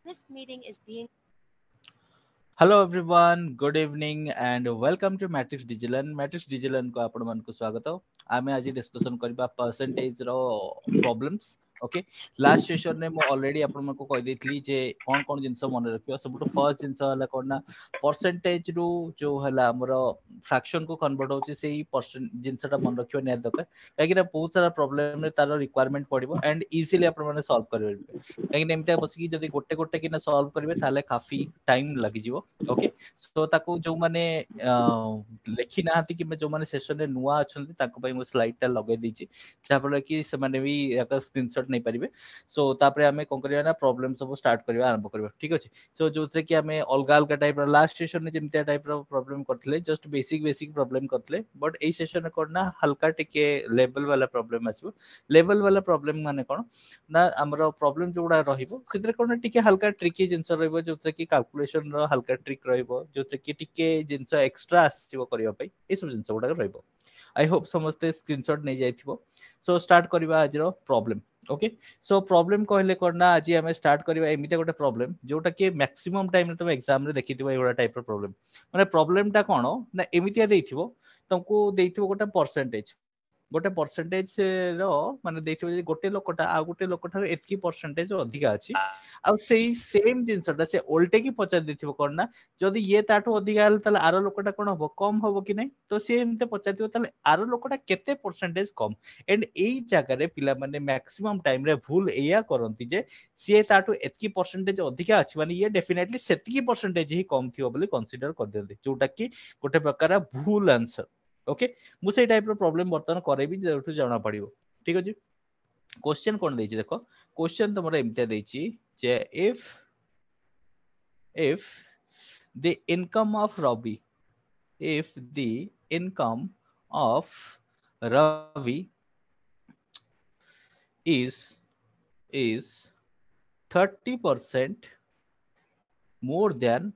This meeting is being Hello everyone, good evening and welcome to Matrix Digilan. Matrix Digilan को आपण मान को स्वागत। आमे आज डिस्कशन करबा परसेंटेज रो प्रॉब्लम्स। ओके लास्ट सेशन ने मो ऑलरेडी आपण मान को कहि देथली जे कोन कोन जिंस मन रखियो सबटो फर्स्ट जिंस हला कोन परसेंटेज रू जो हला हमरो फ्रैक्शन को कन्वर्ट होची सेही परसेंट जिंसटा मन रखियो नै दरकार काहे कि बहुत सारा प्रॉब्लम रे तार रिक्वायरमेंट पड़िबो एंड इजीली आपण माने सॉल्व करबे काहे कि एमते बसिकी जदी गोटे गोटे किना सॉल्व करबे ताले काफी टाइम लागि जिवो ओके सो ताको जो माने लेखि नाहति कि जो माने सेशन रे नुआ अछंती ताको पई मो स्लाइड ता लगे दीची जा पर कि से माने भी याका स्क्रीनशॉट नै परिबे सो तापरे हमें कोन करिया ना प्रॉब्लम सब स्टार्ट करबा आरंभ करबा ठीक अछि सो जोथरे कि हमें अलगा अलगा टाइप रो लास्ट सेशन में जेमते टाइप रो प्रॉब्लम करथले जस्ट बेसिक बेसिक प्रॉब्लम करथले बट एई सेशन में करना हल्का टिके लेवल वाला प्रॉब्लम आसबो लेवल वाला प्रॉब्लम माने कोन ना हमरो प्रॉब्लम जोडा रहिबो सिद्रे कोन टिके हल्का ट्रिकी जिंस रहइबो जोथरे कि कैलकुलेशन रो हल्का ट्रिक रहइबो जोथरे कि टिके जिंस एक्स्ट्रा आसीबो करिया पई ए सब जिंस गुडा रहइबो आई होप समस्ते स्क्रीनशॉट नै जाइथिबो सो स्टार्ट करबा आज रो प्रॉब्लम ओके सो प्रॉब्लम कहले करना आज हमें स्टार्ट करबा एमिते गोटे प्रॉब्लम जोटा कि मैक्सिमम टाइम रे तुम एग्जाम रे देखिथिबो एगोडा टाइप रो प्रॉब्लम माने प्रॉब्लम टा कोन ना एमितिया देइथिबो तुमको देइथिबो गोटा परसेंटेज गोटे परसेंटेज रो माने देखिबो जे गोटे लोकटा आ गोटे लोकठार एतकी परसेंटेज अधिका अछि आ सेही सेम जिंसटा से उल्टे की पचार देथिबो कोन ना जदि ये ताठो अधिका हल ताले आरो लोकटा कोन हबो कम हबो कि नै तो से एमते पचारथिबो ताले आरो लोकटा केते परसेंटेज कम एंड एई जागा रे पिला माने मैक्सिमम टाइम रे भूल एया करंती जे से ताठो एतकी परसेंटेज अधिका अछि माने ये डेफिनेटली सेतकी परसेंटेज ही कम थिबो बोली कंसीडर कर देते जोटा कि गोटे प्रकार भूल आंसर ओके मु सेई टाइप रो प्रॉब्लम बर्तन करेबी जेठु जाना पड़िबो ठीक अछि क्वेश्चन कोन देछि देखो क्वेश्चन तमरा एमते देछि जे if the income of Ravi if the income of Ravi is is 30% more than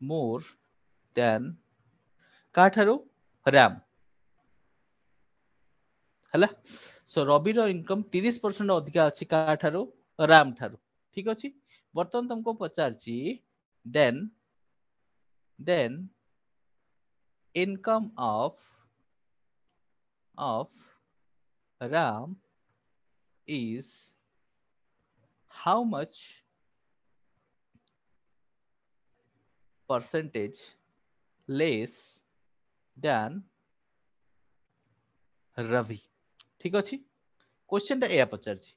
more than काठारो Ram हला सो रवि रो इनकम 30% अधिका अछि काठारो राम ठारो ठीक अछि बर्तन तुमको पचारची then then income of Ram is how much percentage less than Ravi ठीक अछि क्वेश्चन टा एया पचारची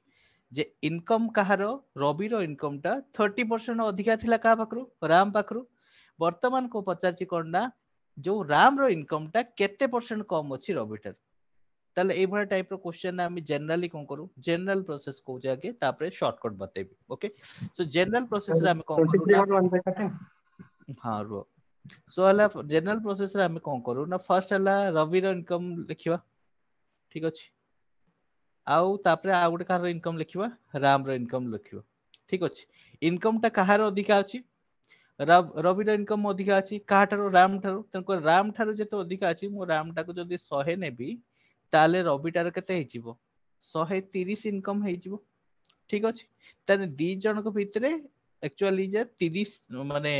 जे इनकम कहारो रवि रो इनकम टा 30% अधिका थिला का पाखरु राम पाखरु वर्तमान को पचारची कोन ना जो राम रो इनकम टा केते परसेंट कम अछि रवि ठार ताले ए भरा टाइप रो क्वेश्चन आमी जनरली कोन करू जनरल प्रोसेस को जाके तापरे शॉर्टकट बतेबी ओके सो जनरल प्रोसेस रे आमी कोन करू 23 ना got 1 by cutting. हां रो सो हला जनरल प्रोसेस रे आमी कोन करू ना फर्स्ट हला रवि रो इनकम लिखिबा ठीक अछि आउ तापरे आ गुटे कार इनकम लिखिबा राम रो इनकम लिखिबा ठीक अछि इनकम टा कहार अधिका अछि रवि रो इनकम अधिका अछि काठारो राम ठारो तनको राम ठारो जेते अधिका अछि मो राम टा को जदी 100 नेबी ताले रवि टार केते हेजिवो 130 इनकम हेजिवो ठीक अछि ताने दी जन को भितरे एक्चुअली जे 30 माने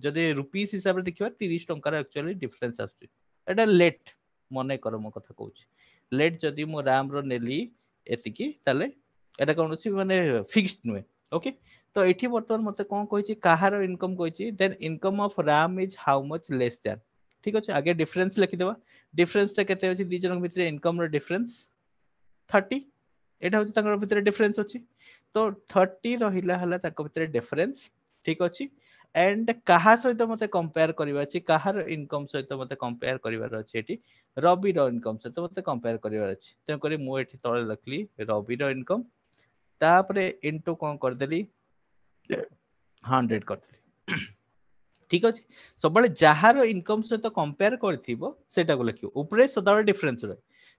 जदी रुपीस हिसाब रे देखिबा 30 टंका रो एक्चुअली डिफरेंस आछी एटा लेट मने कर मो कथा कहूची लेट जदी मो राम रो नेली एतिकी ताले एटा कोन अछि माने फिक्स्ड नुए ओके तो एठी बर्तमान मते कोन कहिची काहार इनकम कहिची then income of Ram is how much less than ठीक अछि आगे डिफरेंस लिखि देबा डिफरेंस ता केते अछि दी जन भितरे इनकम रो डिफरेंस 30 एटा होची तांकर भितरे डिफरेंस अछि तो 30 रहिला हला ताको भितरे डिफरेंस ठीक अछि एंड कहा सहित मते कंपेयर करिवा अछि कहार इनकम सहित मते कंपेयर करिवार अछि एठी रवि रो इनकम सहित मते कंपेयर करिवार अछि तेन करी मु एठी तळे लखली रवि रो इनकम तापरे इनटू कोन कर देली 100 कर देली ठीक अछि सबले जहार इनकम सहित कंपेयर करथिबो सेटा को लिखियो ऊपरे सदाबे डिफरेंस रहे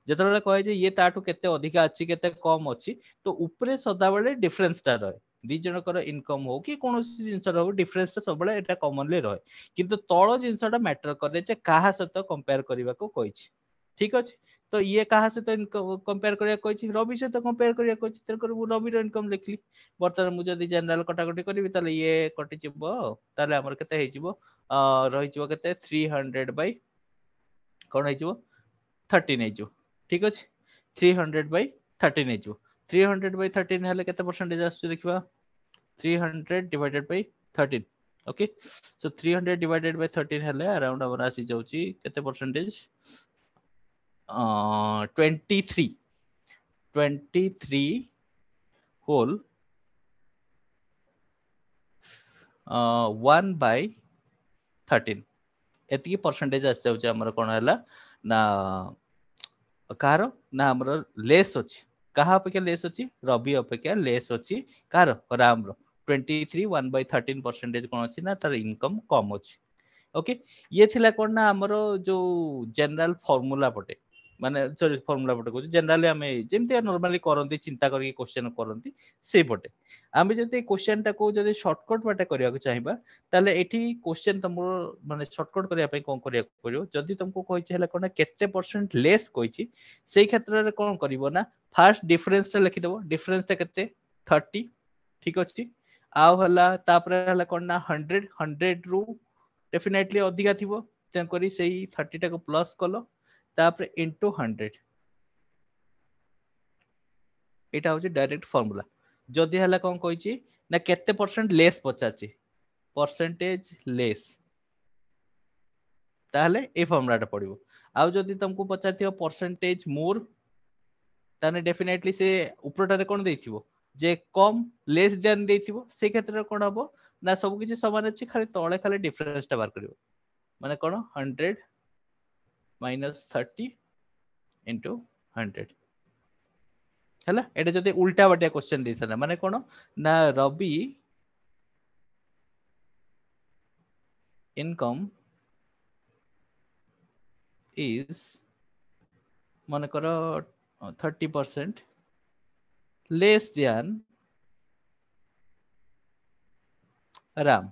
जेतबेले कहे जे ये ताठू केते अधिका अछि केते कम अछि तो ऊपरे सदाबेले डिफरेंस टा रहे दी जनकर इनकम हो कि कोनोसी जिंस रो डिफरेंस ता सबले एटा कॉमनली रहे किंतु तळ जिंसटा मैटर करे जे काहा सहित कंपेयर करबा को कहिछि ठीक अछि तो ये कहा से तो कंपेयर करिया कोइछि रवि से तो कंपेयर करिया कोइछि तेकर मु रवि रो इनकम लिखली बर्तमान मु जदी जनरल कटाकटी करबी ताले ये कटि जिवो ताले हमर केते हे जिवो रहि जिवो केते 300 बाय कोन हे जिवो 13 हे जिवो ठीक अछि 300 बाय 13 हे जिवो 300 बाय 13 हेले केते परसेंटेज आसु देखिबा 300 divided by 13 okay so 300 divided by 13 हेले अराउंड हमर आसी जाउची केते परसेंटेज 23 23 whole 1 by 13 एतिकी परसेंटेज आसी जाउची हमर कोन हला ना कार ना हमर लेस अछि कहा अपेक्षा लेस अछि रवि अपेक्षा लेस अछि कार राम रो 23 1 by 13 परसेंटेज कोन अछि ना तार इनकम कम अछि ओके ये थिला कोन ना हमरो जो जनरल फार्मूला पटे माने सॉरी फार्मूला पटे को जनरली हमें जेमति नॉर्मली करंती चिंता करके क्वेश्चन करंती से पटे आमे जति क्वेश्चन टा को जति शॉर्टकट बाटे करिया को चाहिबा ताले एठी क्वेश्चन तमरो माने शॉर्टकट करिया पई कोन करिया पड़ियो जदि तुमको कहिछि हला कोन केते परसेंट लेस कहिछि सेई क्षेत्र रे कोन करिवो ना फर्स्ट डिफरेंस टा लिखि देबो डिफरेंस टा केते 30 ठीक अछि आउ हला तापरे हला कोन ना 100 100 रु डेफिनेटली अधिका थिबो तेन करी सेई 30 टा को प्लस कलो तापरे इनटू 100 एटा होची डायरेक्ट फार्मूला जदि हला कोन कहिछि ना केते परसेंट लेस पचाछि परसेंटेज लेस ताहले ए फार्मूला टा पडिबो आउ जदि तुमको पचाथियो परसेंटेज मोर ताने डेफिनेटली से ऊपरटारे कोन देथिबो जे कम लेस देन देथिबो से क्षेत्र कोन हबो ना सब किछि समान अछि खाली तळे खाली डिफरेंस टा बार करिवो माने कोन 100 minus 30 into 100 ହେଲା ଏटा जदि उल्टा बाटिया क्वेश्चन देथला माने कोन ना रवि इनकम is माने करो 30% less than राम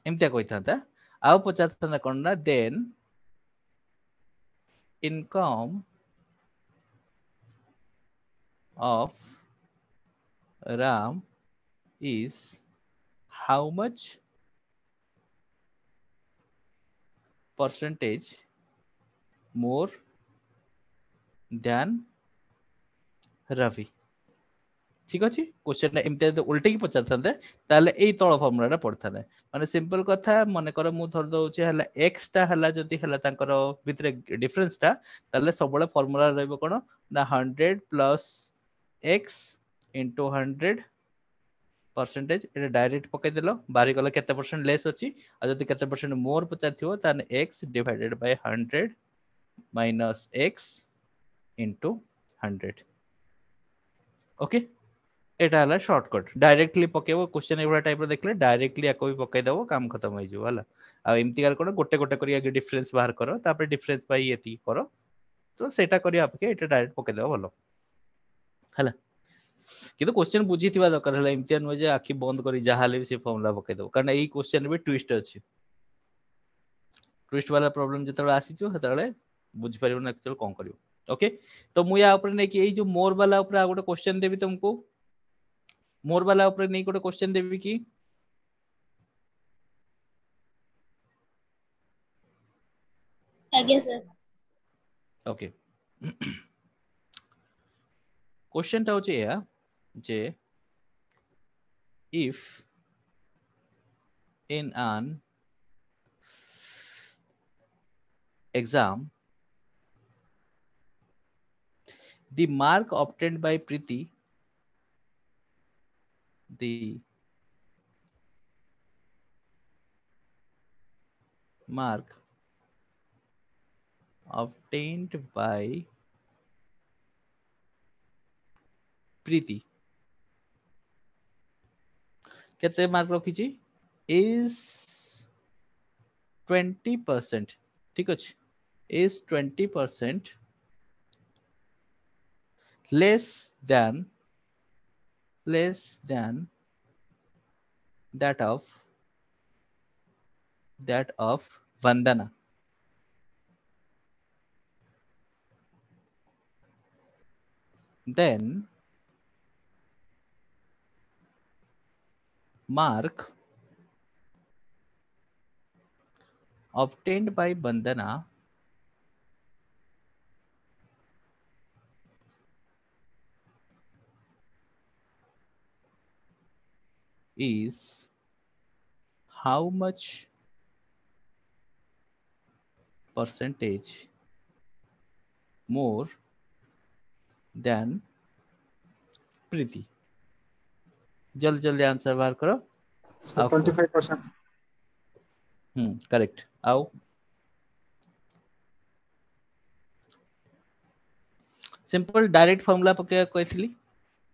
एमतिया कहिथांता आउ पचारथांता कोन ना then income of Ram is how much percentage more than Ravi ठीक अछि क्वेश्चन एमते उल्टे की पचारथांते ताले एई तळ फॉर्मूला पडथाले माने सिंपल कथा मने कर मु धर दउचे हला x टा हला जति हला तांकर भितरे डिफरेंस टा ताले सबले फॉर्मूला रहबो कोन ना 100 प्लस x into 100 परसेंटेज एटा डायरेक्ट पके देलो बारी गला केते परसेंट लेस अछि आ जति केते परसेंट मोर पचारथियो ताने x divided by 100 minus x into 100 okay एटा हला शॉर्टकट डायरेक्टली पकेबो क्वेश्चन एवरा टाइप रो देखले डायरेक्टली आको भी पके देबो काम खत्म होई जिवो हला आ एमती कर कोन गोटे गोटे करिया डिफरेंस बाहर करो तापर डिफरेंस पाई एती करो तो सेटा करिया आपके एटा डायरेक्ट पके देबो भलो हला किंतु क्वेश्चन बुझीथिबा दरकार हला एमती न जे आखि बंद करी जाहाले भी से फॉर्मूला पके देबो कारण एई क्वेश्चन भी ट्विस्ट अछि ट्विस्ट वाला प्रॉब्लम जतले आसीचो हतले बुझ परिबो न एक्चुअली कोन करियो ओके तो मु या ऊपर ने कि एई जो मोर वाला ऊपर आ गोटे क्वेश्चन देबी तुमको मोर वाला ऊपर नहीं गोटे क्वेश्चन देबी की आज्ञा सर ओके क्वेश्चन टा होचे या जे if in an exam the mark obtained by Preeti the mark obtained by Preeti केते मार्क रखिची is 20% ठीक अछि is 20% less than that of Vandana then mark obtained by Bandana is how much percentage more than Preeti? जल्दी जल्दी answer बाहर करो. So आओ कुह. 25%. Correct. आओ. Simple direct formula पके कहली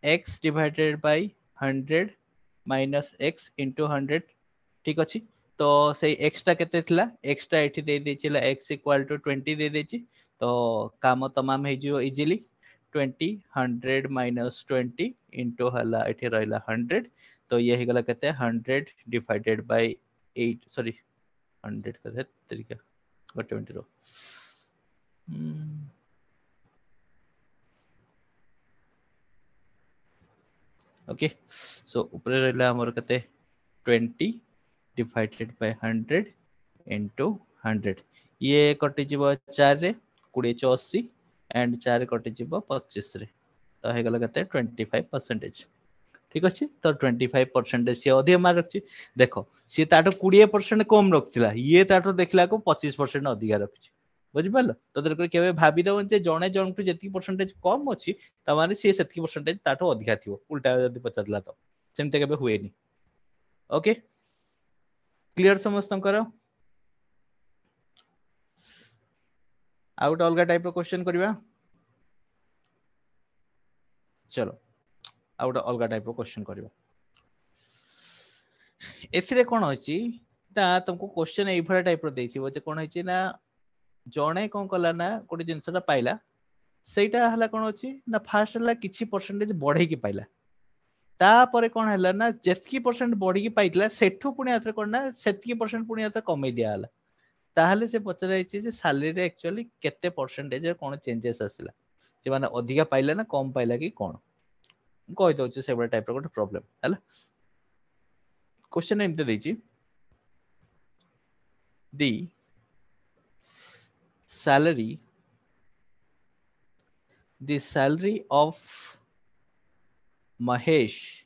x divided by 100 minus x into 100. ठीक अच्छी. तो से x टा केते थिला? x टा एठी दे देचिला x equal to 20 दे देची. तो काम तमाम हे जियो इजीली. 20 100 minus 20 into हला एठी रहला 100. तो ये हे गला केते 100 divided by 8 सॉरी 100 केते तरीका 20 रो. ओके. सो ऊपर रहला हमर केते 20 divided by 100 into 100. ये कटि जीव 4 रे 20 80 एंड 4 कटि जीव 25 रे. तो हे गला केते 25%. ठीक अछि. तो 25% से अधिक मार्क रखछि. देखो से ताटो 20% कम रखथिला. ये ताटो देखला को 25% अधिक रखछि. बुझि पालो. तो तोर केबे भाबी दवन जे जणे जण को जति परसेंटेज कम अछि त माने से सेति परसेंटेज ताटो अधिक थिवो. उल्टा जदी पचरला तो सेमते केबे हुएनी. ओके. क्लियर समस्तंकर. आउट अलगा टाइप रो क्वेश्चन करबा. चलो आउट अलगा टाइप रो क्वेश्चन करबा. एथिरे कोन अछि ता तुमको क्वेश्चन एई भरा टाइप रो देथिबो जे कोन अछि ना जणे कोन कला ना कोटे जिंसटा पाइला सेटा हला कोन अछि ना फास्ट हला किछि परसेंटेज बढ़े की पाइला. तापर कोन हला ना जेतकी परसेंट बढ़ी की पाइतला सेठू पुणी आथरे कोन ना सेतकी परसेंट पुणी आथरे कमे दिया हला. ताहले से पचराई छि जे सैलरी रे एक्चुअली केते परसेंटेज रे कोन चेंजेस आसिला. जे माने अधिका पाइला ना कम पाइला की कोन. कहि दउछि सेबा टाइप रो कोटे प्रॉब्लम हला. क्वेश्चन एमते देछि the salary of Mahesh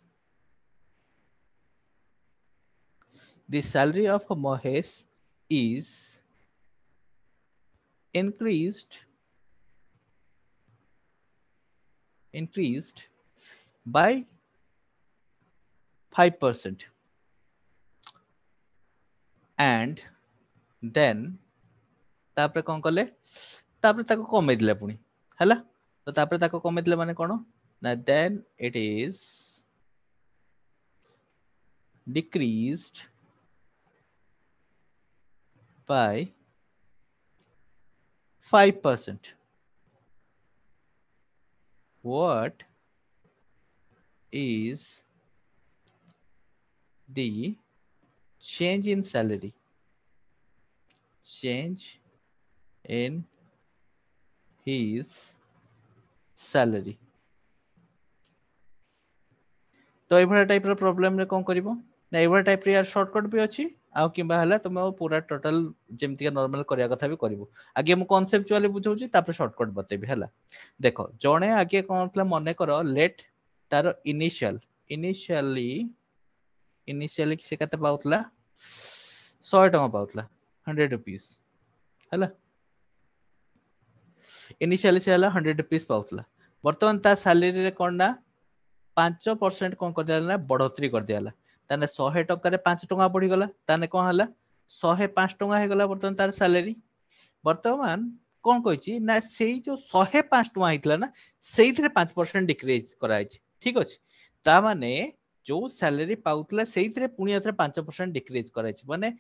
is increased by 5% and then तापरे कोन कले तापरे ताको कमे दिले पुनी हला. तो तापरे ताको कमे दिले माने कोन ना then it is decreased by 5%. What is the change in salary? Change in his salary. तो एभरा टाइप रो प्रॉब्लम रे कोन करिवो ना एभरा टाइप रे यार शॉर्टकट भी अछि आ किबा हला तुम पूरा टोटल जेमति नॉर्मल करिया कथा भी करिवो. आगे मु कांसेप्चुअली बुझौछि तापर शॉर्टकट बतेबी हला. देखो जणे आगे कोन तला मने करो लेट तारो इनिशियली से कते पाउतला 100 टका पाउतला 100 रुपीस हला. इनिशियली से हला 100 रुपीस पाउतला. वर्तमान ता सैलरी रे कोन ना 5% कोन कर देला बढ़ोतरी कर दियाला. ताने 100 टका रे 5 टका बढ़ी गला. ताने कोन हला 105 टका हे गला वर्तमान तार सैलरी. वर्तमान कोन कहिछि ना सेई जो 105 टका हितला ना सेइथरे 5% डिक्रीज कराइछि. ठीक अछि. ता माने जो सैलरी पाउतला सेइथरे पुणी अथरे 5% डिक्रीज कराइछि. माने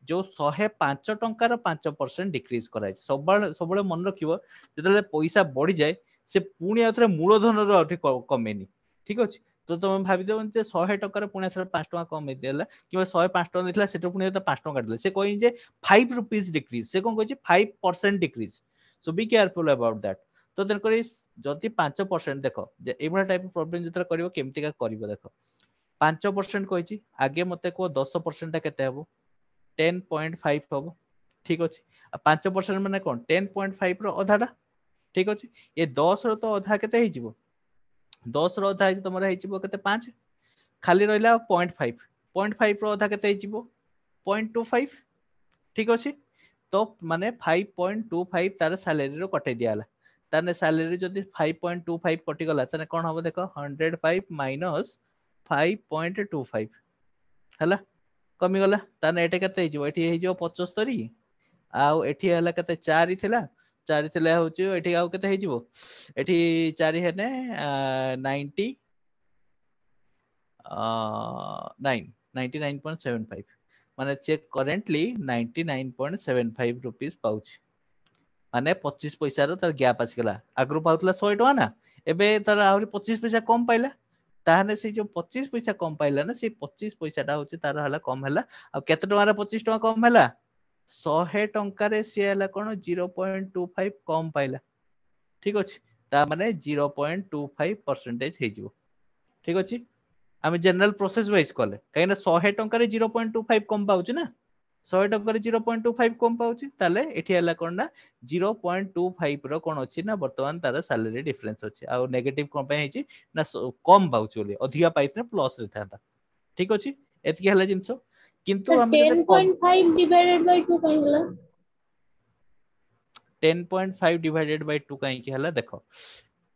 जो 105 टंकार 5% डिक्रीज कराइछि. सबले मन रखिबो जतले पैसा बढ़ी जाय से पुणी अथरे मूलधन रो अठी कमेनी. ठीक अछि. तो तुम भाबी देबन जे 100 टकार पुणी अथरे 5 टका कमे देला किबा 105 टका देथिला सेटो पुणी 5 टका देला. से कहि जे 5 रुपीस डिक्रीज. से कोन कहिछि 5% decrease. So be careful about that. तो तेणुक जदि 5% देख जे एभा टाइप प्रोब्लेम जो कर केमती कर देख 5% कही आगे मत कह 10% केते हम 10.5 हम ठीक अच्छे 5% माने कौन 10.5 अधाटा ठीक अच्छे ये 10 तो अधा केते 10 अधा है तुम के 5 खाली रहा 0.5 0.5 अधा के 0.25 ठीक अच्छे तो माने 5.25 तार सैलरी कटे दियाला ताने सैलरी जदि 5.25 कटिगला ताने कौन हम देख 105 माइनस 5.25 है कमिगला ताने एटा केते एठी 75 आउ एठी हला केते 4 थिला 4 थिला होची एठी आउ केते एठी 4 हेने 90 99.75 माने चेक करेंटली 99.75 रुपीस पाउछ माने 25 पैसा रो तार गैप आसीगला आगु पाउतला 100 टका ना एबे तार आहुरी 25 पैसा कम पाइला ताहने से जो 25 पैसा कम पाइला ना से 25 पैसा टा होची तार हला कम हला आ केते टका रे 25 टका कम हला 100 टंका रे से हला कोन 0.25 कम पाइला ठीक अछि ता माने 0.25% हे जिवो ठीक अछि आम जनरल प्रोसेस वाइज कले कहीं 100 टंका 0.25 कम पाउच ना 100 टंका 0.25 कम पाउच ताले एठी हला कोन ना 0.25 रो कोन अछि ना वर्तमान तार सैलरी डिफरेंस अछि आ नेगेटिव कोन पे हिची ना कम पाउच बोली अधिका पाइतने प्लस रे थाता ठीक अछि एतकी हला जिंसो किंतु तो हम जते 10.5 डिवाइडेड बाय 2 कहीं होला 10.5 डिवाइडेड बाय 2 कहीं की हला देखो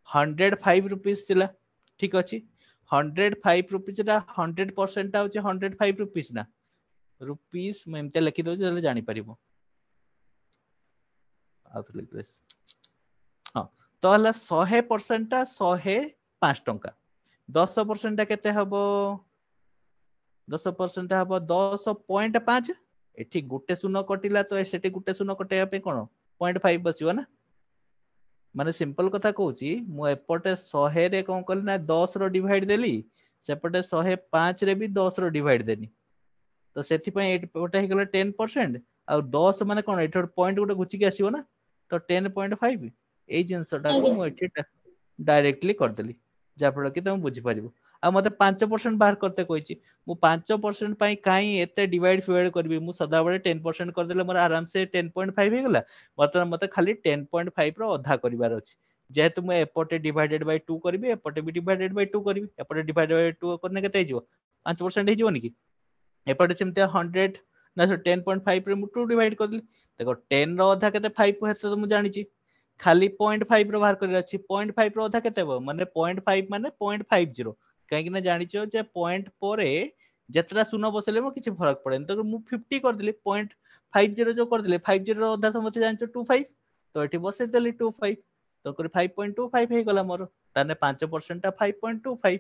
105 रुपीस थिला ठीक अछि 105 रुपीस रा 100% होची 105 रुपीस ना रुपीस मैं एमते लिखि दो जले जानि परिबो आउत लिखबेस हां तो हला 100% टा 105 टंका 10% टा केते हबो 10% टा हबो 10.5 एठी गुटे शून्य कटिला तो सेठी गुटे शून्य कटेया पे कोन 0.5 बसिबो ना माने सिंपल कथा कहूची मु एपटे 100 रे कोन कली ना 10 रो डिवाइड देली सेपटे 105 रे भी 10 रो डिवाइड देनी तो सेथि पय एटा हे गेला 10% आ 10 माने कोन एठी पॉइंट गुटे घुची के आसीबो ना तो 10.5 ए जिंसटा को आगे मु एठी डायरेक्टली कर देली जा फळ कि तुम बुझी परिबो आ मते 5% बाहर करते कहिची मु 5% पय काई एते डिवाइड फिवाइड करबी मु सदा बळे 10% कर देले मोर आराम से 10.5 हे गेला मतलब मते खाली 10.5 रो आधा करिवार अछि जेहेतु मैं एपटे डिवाइडेड बाय 2 करबी एपटे भी डिवाइडेड बाय 2 करबी एपटे डिवाइडेड बाय 2 करने केते हिजो 5% हे जिवोनी कि एपटे सेमते 100 ना 10.5 रे मु 2 डिवाइड कर देली देखो 10 रो आधा केते 5 हेते तो मु जानि छी खाली 0.5 रो बाहर कर अछि 0.5 रो आधा केते हो माने 0.5 माने 0.50 काहे कि ना जानि छो जे पॉइंट परे जेतरा शून्य बसले मो किछि फरक पड़े तो मु 50 कर देली 0.50 जो कर देली 50 रो आधा समते जानि छो 25 तो एठी बसे देली 25 तो कर 5.25 हे गला मोर ताने 5% टा 5.25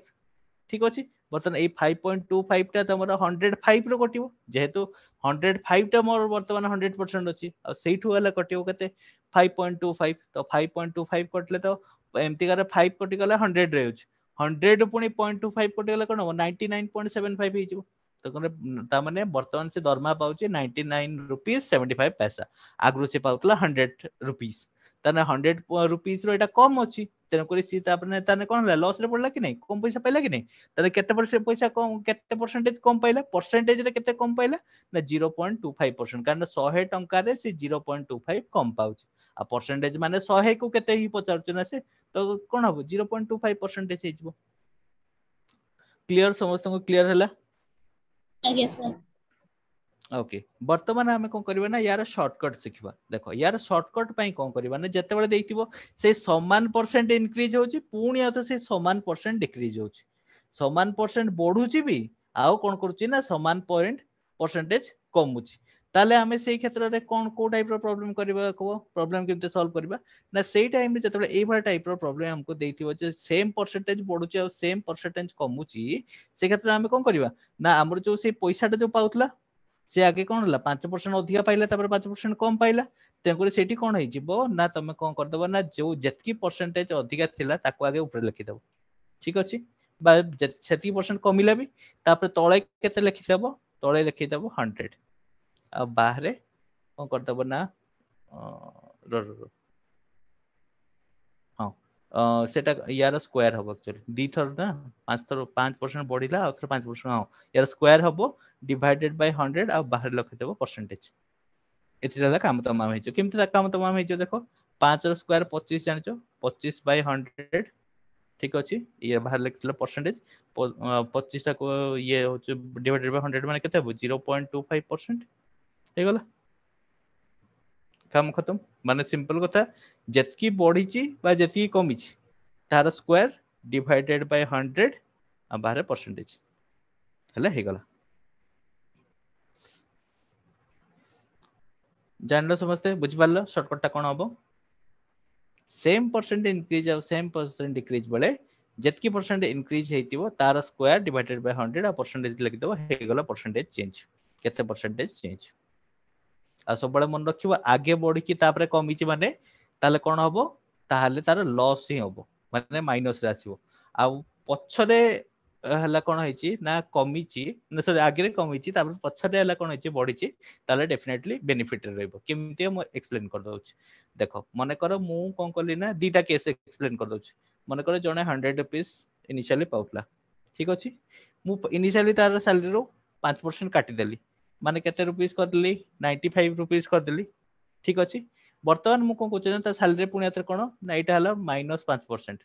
ठीक अछि बर्तन ए 5.25 टा तमरा 105 रो कटिवो जेहेतु 105 टा मोर वर्तमान 100% अछि आ सेठु वाला कटिवो केते 5.25 तो 5.25 कटले तो एमती करे 5 कटि गला 100 रे होछ 100 पुनी 0.25 कटि गला कोन 99.75 हे जिवो तो कोने ता माने वर्तमान से दरमा पाउची 99 रुपीस 75 पैसा आगु से पाउतला 100 रुपीस ताने 100 रुपीस रो एटा कम अछि तेन करी सी तापने ताने कोन लॉस रे पड़ला कि नहीं कम पैसा पाइला कि नहीं ताने केते परसेंट पैसा कम केते परसेंटेज कम पाइला परसेंटेज रे केते कम पाइला ना 0.25% कारण 100 टंका रे से 0.25 कम पाउछ आ परसेंटेज माने 100 को केते ही पचारछ ना से तो कोन हबो 0.25% हे जिवो क्लियर समस्त को क्लियर हला आगे सर ओके वर्तमान आमे कोन करबा ना यार शॉर्टकट सिखबा देखो यार शॉर्टकट पई कोन करबा ना जते बेले देइथिबो से समान परसेंट इंक्रीज होची पुणी आ तो से समान परसेंट डिक्रीज होची समान परसेंट बढ़ुची भी आउ कोन करूची ना समान पॉइंट परसेंटेज कमुची ताले आमे सेई क्षेत्र रे कोन को टाइप रो प्रॉब्लम करबा को प्रॉब्लम केते सॉल्व करबा ना सेई टाइम रे जते बेले एई भा टाइप रो प्रॉब्लम हमको देइथिबो जे सेम परसेंटेज बढ़ुची आ सेम परसेंटेज कमुची से क्षेत्र आमे कोन करबा ना हमर जो से पैसा जो पाउतला से आगे कौन होला 5% अधिका पाइला तापर 5% कम पाइला तेणुकर सेठी कौन हो ना तुम कौन करदब ना जो जितकी परसेंटेज अधिका थिला ताको आगे ऊपर लिखिदब ठीक अछि बा सेती परसेंट कमिला भी तापर तळे केते लिखिदब तळे लिखिदब 100 आ बाहरे कौन करदब ना रो सेटा यार स्क्वायर हबो एक्चुअली दी थर ना 5% बढ़िला आ थर 5% हां यार स्क्वायर हबो डिवाइडेड बाय 100 आ बाहर लिखि देबो परसेंटेज एथिरा काम तमाम हेजो केमति काम तमाम हेजो देखो 5 रो स्क्वायर 25 जानिचो 25 बाय 100 ठीक अछि ये बाहर लिखिलो परसेंटेज 25 टा को ये होचे डिवाइडेड बाय 100 माने केते हबो 0.25% हे गला काम खत्म माने सिंपल कथा जतकी बढ़ीची बा जतकी कमीची तार स्क्वायर डिवाइडेड बाय 100 आ बाहर परसेंटेज हला हे गला जानलो समझते बुझि पारलो शॉर्टकट टा कोन हबो सेम परसेंट इंक्रीज और सेम परसेंट डिक्रीज बेले जतकी परसेंट इंक्रीज हेतिबो तार स्क्वायर डिवाइडेड बाय 100 आ परसेंटेज लिखि देबो हे गला परसेंटेज चेंज केते परसेंटेज चेंज आ सब बळे मन रखिबो आगे बढ़ी की तापरे कमीची माने ताले कोन हबो ताले तार लॉस ही हबो माने माइनस रे आसीबो आ पछरे हला कोन हैची ना कमीची ना सॉरी आगे कमीची तापर पछरे हला कोन हैची बढ़ीची ताले डेफिनेटली बेनिफिट रहइबो केमति हम एक्सप्लेन कर दउछ देखो मने करो मु कोन करली ना दीटा केस एक्सप्लेन कर दउछ मने करो जने 100 रुपीस इनिशियली पाउतला ठीक अछि मु इनिशियली तार सैलरी रो 5% काटी देली माने केते रुपीस कर देली 95 रुपीस कर देली ठीक अछि वर्तमान मु कोन कहउछ ता सैलरी पुनी एतर कोन ना एटा हला -5%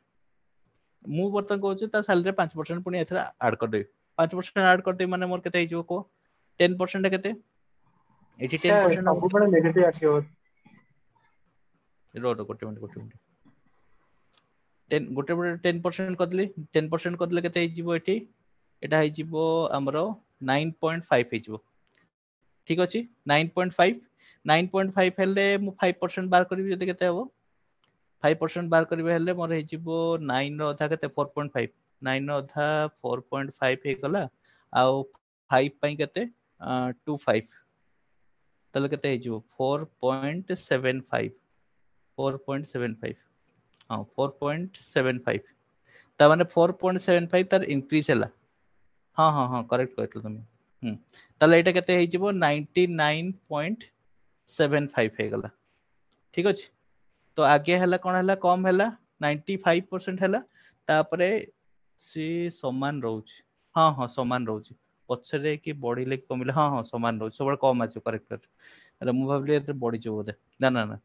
मु वर्तमान कहउछ ता सैलरी 5% पुनी एतर ऐड कर देबी 5% ऐड कर देबी माने मोर केते हिजो को 10% केते एठी सर 10% सब बड़े नेगेटिव आसीओ रो गोटे मिनिट 10 गोटे 10% करदली 10% करदले केते हिजिबो एठी एटा हिजिबो हमरो 9.5 हिजिबो ठीक अछि 9.5 9.5 हेले मु 5% बार करबी जदि केते हबो 5% बार करबे हेले मोर हिजिबो 9 रो अधा केते 4.5 9 रो अधा 4.5 हे गला आउ 5 पई केते 25 तले केते हिजिबो 4.75 4.75 हां 4.75 ता माने 4.75 तार इंक्रीज हला हां हां हां करेक्ट कहतलो तुम ताले एटा केते हिजिबो 99.75 हे गला ठीक अछि तो आगे हला कोन हला कम हला 95% हला तापरे सी समान रहउछ हां हां समान रहउछ पछरे की बढ़िले कमिले हां हां समान रहउछ सब कम आछो करेक्ट अरे मु भाबले एते बढ़ी छ बोधे ना ना ना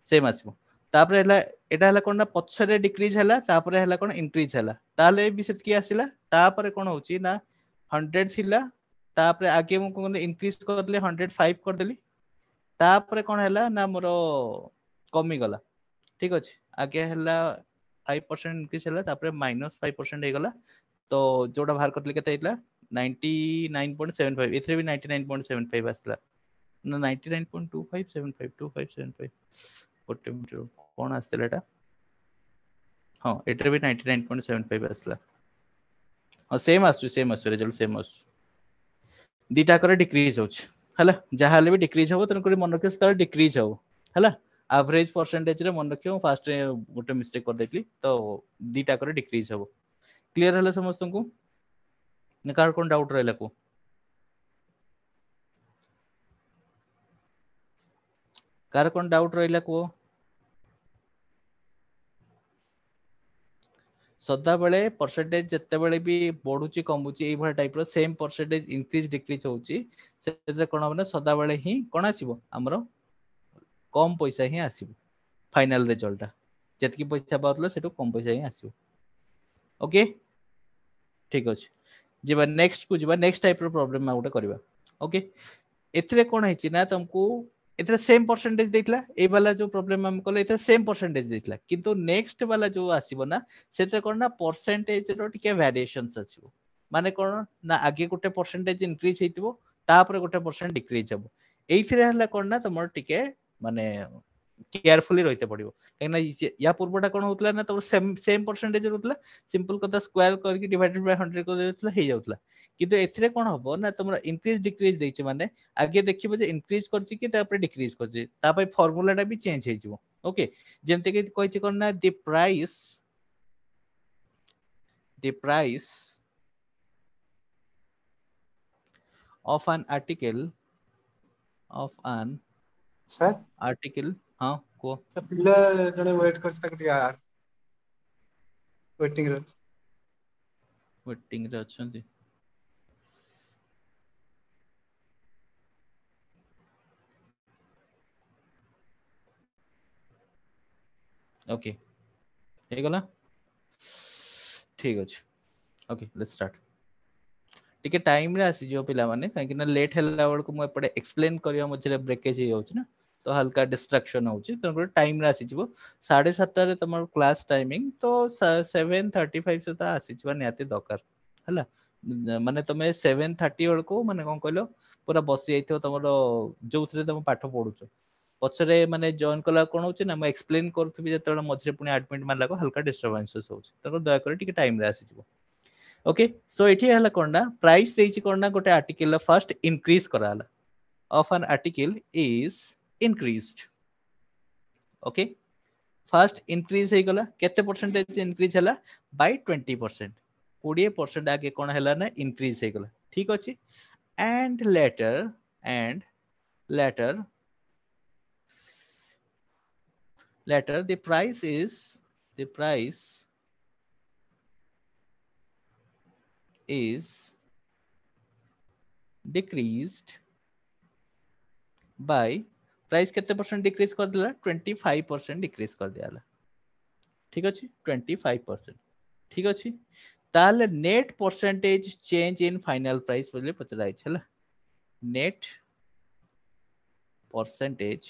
सेम आछो तापरे हला एटा हला कोन ना पछरे डिक्रीज हला तापरे हला कोन इंक्रीज हला ताले भी सेत की आसिला तापरे कोन होउची ना 100 थिला तापरे आगे मु कोन इंक्रीज करले 105 कर देली तापरे कोन हला ना मोर कमी गला ठीक अछि आगे हला 5% इंक्रीज हला तापरे -5% हे गला तो जोटा बाहर करले केते हितला 99.75 एथरे भी 99.75 आसला ना 99.2575 2575 गोटे मिनिट कोन आस्तेला एटा हां एथरे भी 99.75 आसला हां सेम आसु रिजल्ट सेम आसु दीटा करे डिक्रीज होछ हला जहा हले भी डिक्रीज हो तन करे मन रखियो स्तर डिक्रीज हो हला एवरेज परसेंटेज रे मन रखियो फास्ट रे गोटे मिस्टेक कर देली तो दीटा करे डिक्रीज हो क्लियर हला समस्त को ने कार कोन डाउट रहला को कार कोन डाउट रहला को सदा बेले परसेंटेज जत्ते बेले भी बढ़ुची कमुची ए भल टाइप रो सेम परसेंटेज इंक्रीज डिक्रीज होउची से कोन होबना सदा बेले ही कोन आसीबो हमरो कम पैसा ही आसीबो फाइनल रिजल्ट ता जतकी पैसा बाउतला सेटो कम पैसा ही आसीबो ओके ठीक अछि जेबा नेक्स्ट को जेबा नेक्स्ट टाइप रो प्रॉब्लम आ उटा करबा ओके एथरे कोन हैची ना तुमको एथरे सेम परसेंटेज देखला ए वाला जो प्रॉब्लम हम कहले एथरे सेम परसेंटेज देखला किंतु नेक्स्ट वाला जो आसीबो ना सेते कोन ना परसेंटेज रो टिके वेरिएशंस आसीबो माने कोन ना आगे गोटे परसेंटेज इंक्रीज हेतिबो तापर गोटे परसेंट डिक्रीज हबो एइथरे हला कोन ना तमर टिके माने केयरफुली रहिते पड़िबो काहेना या पूर्वटा कोन होतला ना तो सेम सेम परसेंटेज होतला सिंपल कथा स्क्वायर करके डिवाइडेड बाय 100 कर देतला हे जाउतला किंतु एथरे कोन हबो ना तमरा इंक्रीज डिक्रीज दैछ माने आगे देखिबो जे इंक्रीज करछि कि तापर डिक्रीज करछि तापय फार्मूलाटा भी चेंज हे जिवो ओके जेमते कि कहछि कोन ना the price of an sir article हाँ को पिला जने वेट करछ तक waiting ରେ ଅଛି। waiting ରେ ଅଛନ୍ତି। ओके ହେଇଗଲା ଠିକ ଅଛି। Okay let's start. ଟିକେ ଟାଇମ ରେ ଆସିଯିବ ପିଲାମାନେ, କାହିଁକି ନା ଲେଟ୍ ହେଲା ବେଳକୁ ମୁଁ ଏପଟେ ଏକ୍ସପ୍ଲେନ କରିବା ମଝିରେ ବ୍ରେକେଜ ହେଇଯାଉଛି ନା, ତ ହାଲକା ଡିଷ୍ଟ୍ରାକ୍ସନ ହଉଛି, ତେଣୁକରି ଟାଇମ ରେ ଆସିଯିବ। 7:30ରେ ତମର କ୍ଲାସ ଟାଇମିଂ, ତ 7:35 ସୁଦ୍ଧା ଆସିଯିବା ନିହାତି ଦରକାର ହେଲା। ମାନେ ତମେ 7:30 ବେଳକୁ ମାନେ କଣ କହିଲ ପୁରା ବସି ଯାଇଥିବ ତମର ଯୋଉଥିରେ ତମେ ପାଠ ପଢୁଛ। ପଛରେ ମାନେ ଜଏନ କଲା କଣ ହଉଛି ନା, ମୁଁ ଏକ୍ସପ୍ଲେନ କରୁଥିବି ଯେତେବେଳେ ମଝିରେ ପୁଣି ଆଡମିଟ ମାରିଲାକୁ ହାଲକା ଡିଷ୍ଟରବାନ୍ସେସ୍ ହଉଛି, ତେଣୁ ଦୟାକରି ଟିକେ ଟାଇମ ରେ ଆସିଯିବ। ओके सो एठी हला कोनना प्राइस देछि कोनना गोटे आर्टिकल ला फर्स्ट इंक्रीज कराला of an article is increased. Okay first increase हे गला केते परसेंटेज इंक्रीज हला बाय 20%। 20% आगे कोन हला ना इंक्रीज हे गला, ठीक अछि। And later the price is decreased by price केते परसेंट डिक्रीज कर दिला 25% डिक्रीज कर दियाला, ठीक अछि 25%, ठीक अछि। ताले net percentage change in final price बोले पचराइ छला, net percentage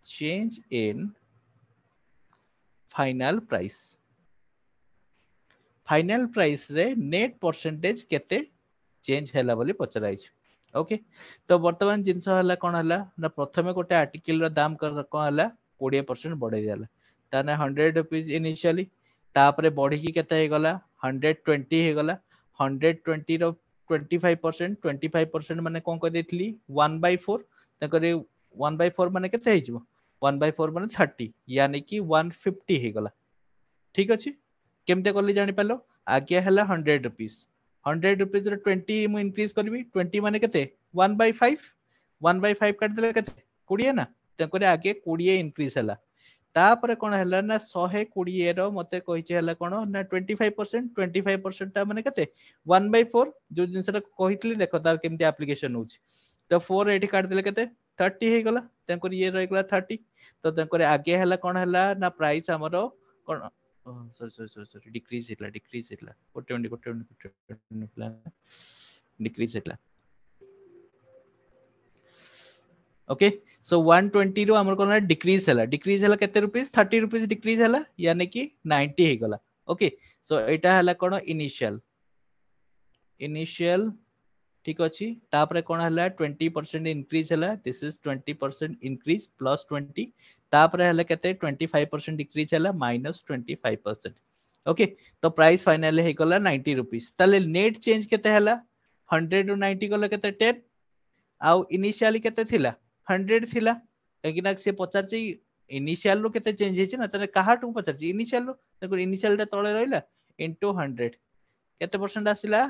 change in final price, final price रे नेट परसेंटेज केते चेंज हैला बोली पचराइ छ। ओके तो वर्तमान जिंस हला कोन हला ना प्रथमे गोटे आर्टिकल रो दाम कर कोन हला 20% बढ़ाई दियाला, ताने 100 रुपीस इनिशियली, तापरे बढ़ी की केते हे गला 120 हे गला। 120 रो 25% माने कोन कर देथली 1/4, तकरे 1/4 माने केते हे जिवो 1/4 माने 30, यानी कि 150 हे गला, ठीक अछि। केमते करली जानि पालो, आगे हला 100 रुपीस, 100 रुपीस रे 20 मु इंक्रीज करबी, 20 माने केते 1/5, 1/5 काट देले केते 20 ना, तकरे आगे 20 इंक्रीज हला। तापरे कोन हला ना 120 रो मते कहिचे हला कोन ना 25%, 25% ता माने केते 1/4, जो जिंसटा कहितली देखो तार केमते एप्लीकेशन होची, तो 4 एठी काट देले केते 30 हे गला, तकर ये रह गला 30। तो तकर आगे हला कोन हला ना प्राइस हमरो कोन सॉरी डिक्रीज हेला गोटे मिनिट डिक्रीज हेला। ओके सो 120 रो हमर कोन डिक्रीज हेला केते रुपीस 30 रुपीस डिक्रीज हेला, यानी कि 90 हे गला। ओके सो एटा हला कोन इनिशियल, ठीक अछि। तापरे कोन हला 20% इंक्रीज हला, दिस इज 20% इंक्रीज प्लस 20, तापरे हला केते 25% डिक्रीज हला माइनस 25%। ओके तो प्राइस फाइनली हे गला 90 रुपीस। ताले नेट चेंज केते हला 100 टू 90 गला केते 10, आउ इनिशियली केते थिला 100 थिला, काकि ना से पचाची इनिशियल रो केते चेंज हेछि ना, तने कहा टू पचाची इनिशियल रो, तको इनिशियल टा तळे रहिला इनटू 100 केते परसेंट आसिला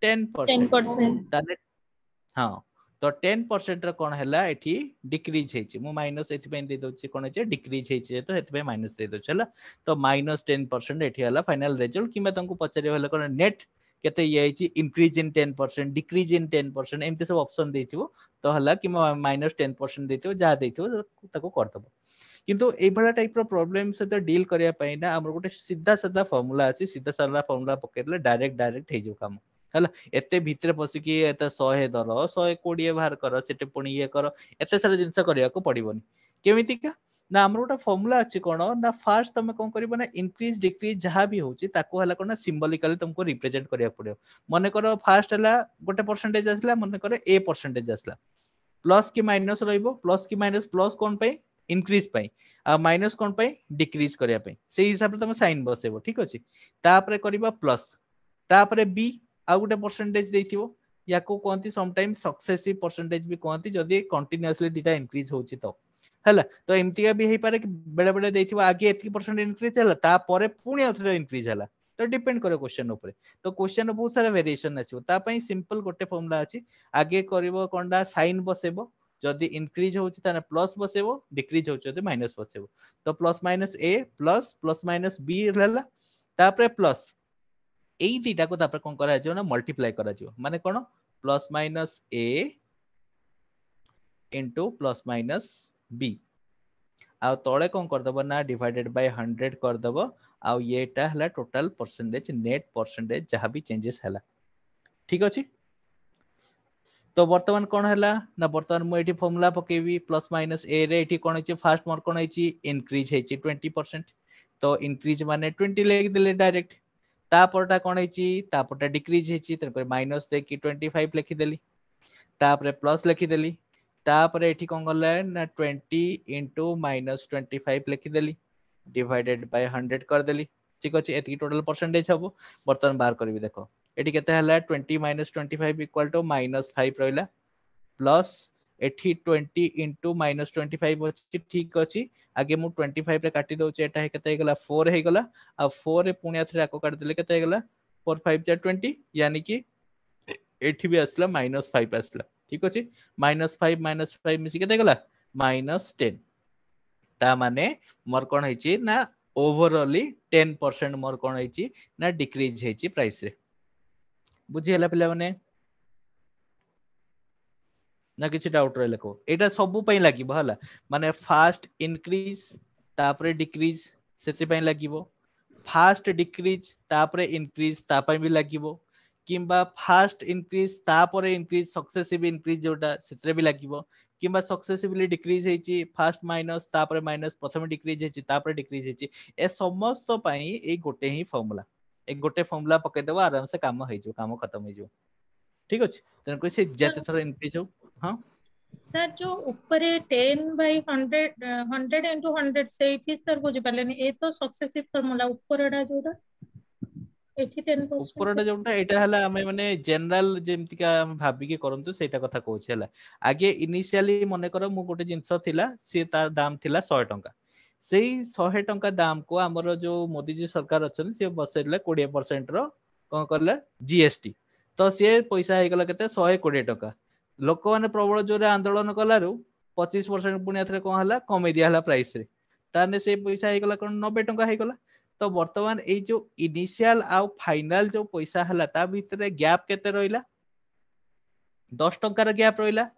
10%। 10%। ताले हां तो 10% रो कोन हैला एठी डिक्रीज हेछि, मु माइनस एथि पे दे दोछि कोन हेछि डिक्रीज हेछि, तो एथि पे माइनस दे दोछि हला। तो माइनस 10% एठी हला फाइनल रिजल्ट, किबा तंको पचरे हला कोन नेट केते ये हेछि इंक्रीज इन 10%, डिक्रीज इन 10%, एमते सब ऑप्शन देथिबो, तो हला कि माइनस 10% देथिबो, जा देथिबो ताको कर दबो। किंतु ए भला टाइप रो प्रॉब्लम से तो डील करिया पई ना हमर गोटे सीधा साधा फार्मूला अछि, सीधा साधा फार्मूला पकेले डायरेक्ट हे जो काम हला। एते भितरे पसी कि एते 100 दर 120 बाहर कर, सेटे पुणी ये कर, एते सारा जिंस करिया को पड़िबोनी। केमिति का ना हमर गोटे फार्मूला अछि कोन ना, फास्ट तमे कोन करबो ना इंक्रीज डिक्रीज जहां भी होची ताको हला कोन ना सिंबलिकली तुमको रिप्रेजेंट करिया पड़ियो। मने करो फास्ट हला गोटे परसेंटेज आसला, मने करो ए परसेंटेज आसला, प्लस की माइनस रहिबो, प्लस की माइनस प्लस कोन पे इंक्रीज पे, आ माइनस कोन पे डिक्रीज करिया पे, सेही हिसाब रे तुम साइन बसेबो, ठीक अछि। तापरे करबा प्लस, तापरे बी आ गोटे परसेंटेज देथिबो, याको कोनती सम टाइम सक्सेसिव परसेंटेज भी कोनती जदी कंटीन्यूअसली दिटा इंक्रीज होची तो हला। तो एमतिया भी हे पारे कि बेले बेले देथिबो आगे एतकी परसेंट इंक्रीज हला, ता परे पुणी अथरे इंक्रीज हला, तो डिपेंड करे क्वेश्चन ऊपर। तो क्वेश्चन बहुत सारा वेरिएशन आछो, ता पई सिंपल गोटे फार्मूला अछि, आगे करबो कोनडा साइन बसेबो, जदी इंक्रीज होची ताने प्लस बसेबो, डिक्रीज होची जदी माइनस बसेबो। तो प्लस माइनस ए प्लस प्लस माइनस बी हला, तापर प्लस एई दीटा को तापर कोन करा जाय ना मल्टीप्लाई करा जाय माने कोन plus minus a into plus minus b आ तळे कोन कर दबो ना डिवाइडेड बाय 100 कर दबो आ येटा हला टोटल परसेंटेज नेट परसेंटेज जहां भी चेंजेस हला ठीक अछि तो वर्तमान कोन हला ना वर्तमान मु एठी फार्मूला पकेबी प्लस माइनस ए रे एठी कोन अछि फर्स्ट मोर कोन अछि इंक्रीज हेछि 20% तो इंक्रीज माने 20 लेख देले डायरेक्ट तापरटा कोन हेछि तापरटा डिक्रीज हेछि त माइनस दे की 25 लिखि देली तापर प्लस लिखि देली तापर एठी कोन गले ना 20 इनटू माइनस 25 लिखि देली डिवाइडेड बाय 100 कर देली ठीक अछि एती टोटल परसेंटेज हबो वर्तमान बाहर करबी देखो एठी केते हला 20 माइनस 25 इक्वल टू माइनस 5 रहला प्लस एठी 20 इनटू माइनस 25 अछि ठीक अछि आगे मु 25 रे काटी दउ छै एटा केते गेला 4 हे गेला आ 4 रे पुनी आथरे आको काट देले केते गेला 4 5 जा 20 यानी कि एठी भी असला माइनस 5 असला ठीक अछि माइनस 5 मिसी केते गेला माइनस 10 ता माने मोर कोन हेछि ना ओवरऑली 10% मोर कोन हेछि ना डिक्रीज हेछि प्राइस रे बुझी हला पिला माने ना किछि डाउट रहले को एटा सब पई लागिबो हला माने फास्ट इंक्रीज तापरे डिक्रीज सेति पई लागिबो फास्ट डिक्रीज तापरे इंक्रीज ता पई भी लागिबो किंबा फास्ट इंक्रीज तापरे इंक्रीज सक्सेसिव इंक्रीज जोटा सेतरे भी लागिबो किंबा सक्सेसिवली डिक्रीज हेछि फास्ट माइनस तापरे माइनस प्रथम डिक्रीज हेछि तापरे डिक्रीज हेछि ए समस्त पई ए गोटे ही फार्मूला एक गोटे फार्मूला पके देबो आराम से काम होई जो काम खत्म होई जो ठीक अछि तन कोइ से सर जते थोर इंक्रीज हो हां सर जो ऊपर 10/100 100 into 100 सेठी सर बुझि पालेनी ए तो सक्सेसिव फार्मूला ऊपरडा जोडा एठी 10% उपरटा जोटा एटा हला हमें माने जनरल जेमति का हम भाबी के करंतु सेटा कथा कहउछ हला आगे इनिशियली मने करो मु गोटे जिंस थिला से तार दाम थिला 100 टंका सेही 100 टंका दाम को हमर जो मोदी जी सरकार अछन से बसेले 20% रो कोन करले जीएसटी तो से पैसा हे गेला केते 120 टंका लोक माने प्रबल जोरे आंदोलन कलारु 25% पुनी आथरे कोन हला कमे दिया हला प्राइस रे ताने से पैसा हे गेला कोन 90 टंका हे गेला तो वर्तमान ए जो इनिशियल आउ फाइनल जो पैसा हला ता भितरे गैप केते रहिला 10 टंका रे गैप रहिला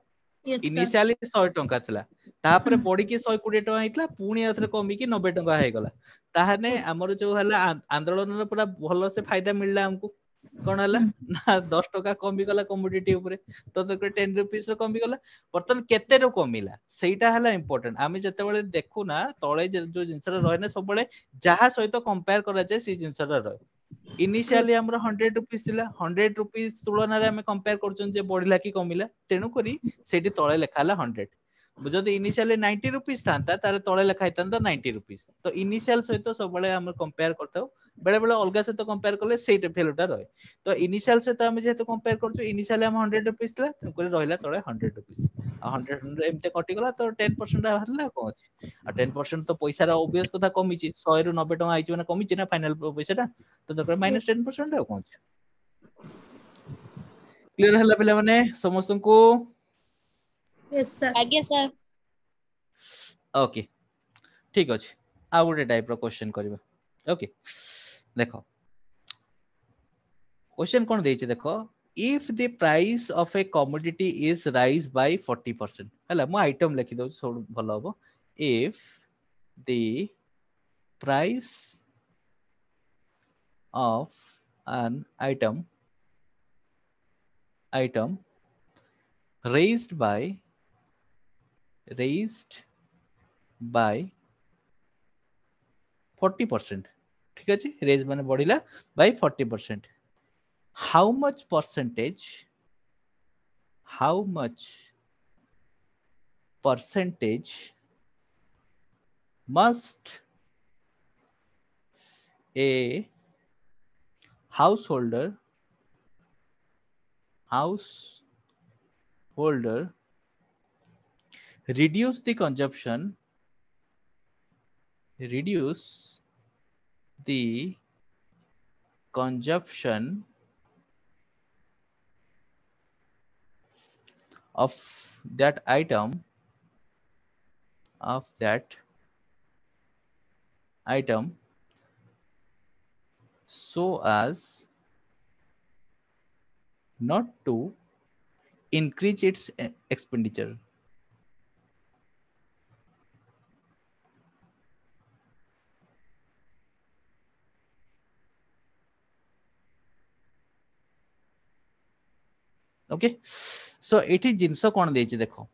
यस सर इनिशियली 100 टंका थिला तापर बडी के 120 टंका हितला पुनी आथरे कमी की 90 टंका हे गला ताहाने हमर जो हला आंदोलन रे पूरा भलो से फायदा मिलला हमको कोन हला ना 10 टका कमी गला कमोडिटी ऊपर तो 10 रुपीस रो कमी गला बर्तन केते रो कमिला सेटा हला इंपोर्टेंट आमे जते बेले देखु ना तळे जो जिंस रे रहने सब बेले जहा सहित कंपेयर करा जाय से जिंस रे रह इनिशियली हमर 100 रुपीस थिला 100 रुपीस तुलना रे हमें कंपेयर करछन जे बढ़िला की कमिला तेनु करी सेठी तळे लेखा हला 100 जदि इनिशियली 90 रुपीस थांता ताले तळे लेखा हितांता 90 रुपीस तो इनिशियल सहित सब बेले हम कंपेयर करताउ बेले बेले अलगा सहित कंपेयर करले सेटा वैल्यूटा रहे तो इनिशियल सहित हम जेहेतु कंपेयर करछु इनिशियली हम 100 रुपीस थिला तेनु रहिला तळे 100 रुपीस आ 100 एमते कटि गला तो 10% हरला को अछि आ 10% तो पैसा रा ऑब्वियस कथा कमी छि 100 रु 90 टका आइछि माने कमी छि ना फाइनल पैसाटा तो तकर माइनस 10% आ कोन छि क्लियर हला पिला माने समस्त को यस सर आज्ञा सर ओके ठीक अछि आ गोटे टाइप रो क्वेश्चन करबा ओके देखो क्वेश्चन कोन देछि देखो if the price of a commodity is rise by 40% हला मु आइटम लिखि दउ सब भलो हबो if the price of an item raised by 40% ठीक अछि रेज माने बढ़िला by 40% how much percentage must a householder reduce the consumption of that item so as not to increase its expenditure. Okay so एठी जिंस कोन देछि देखो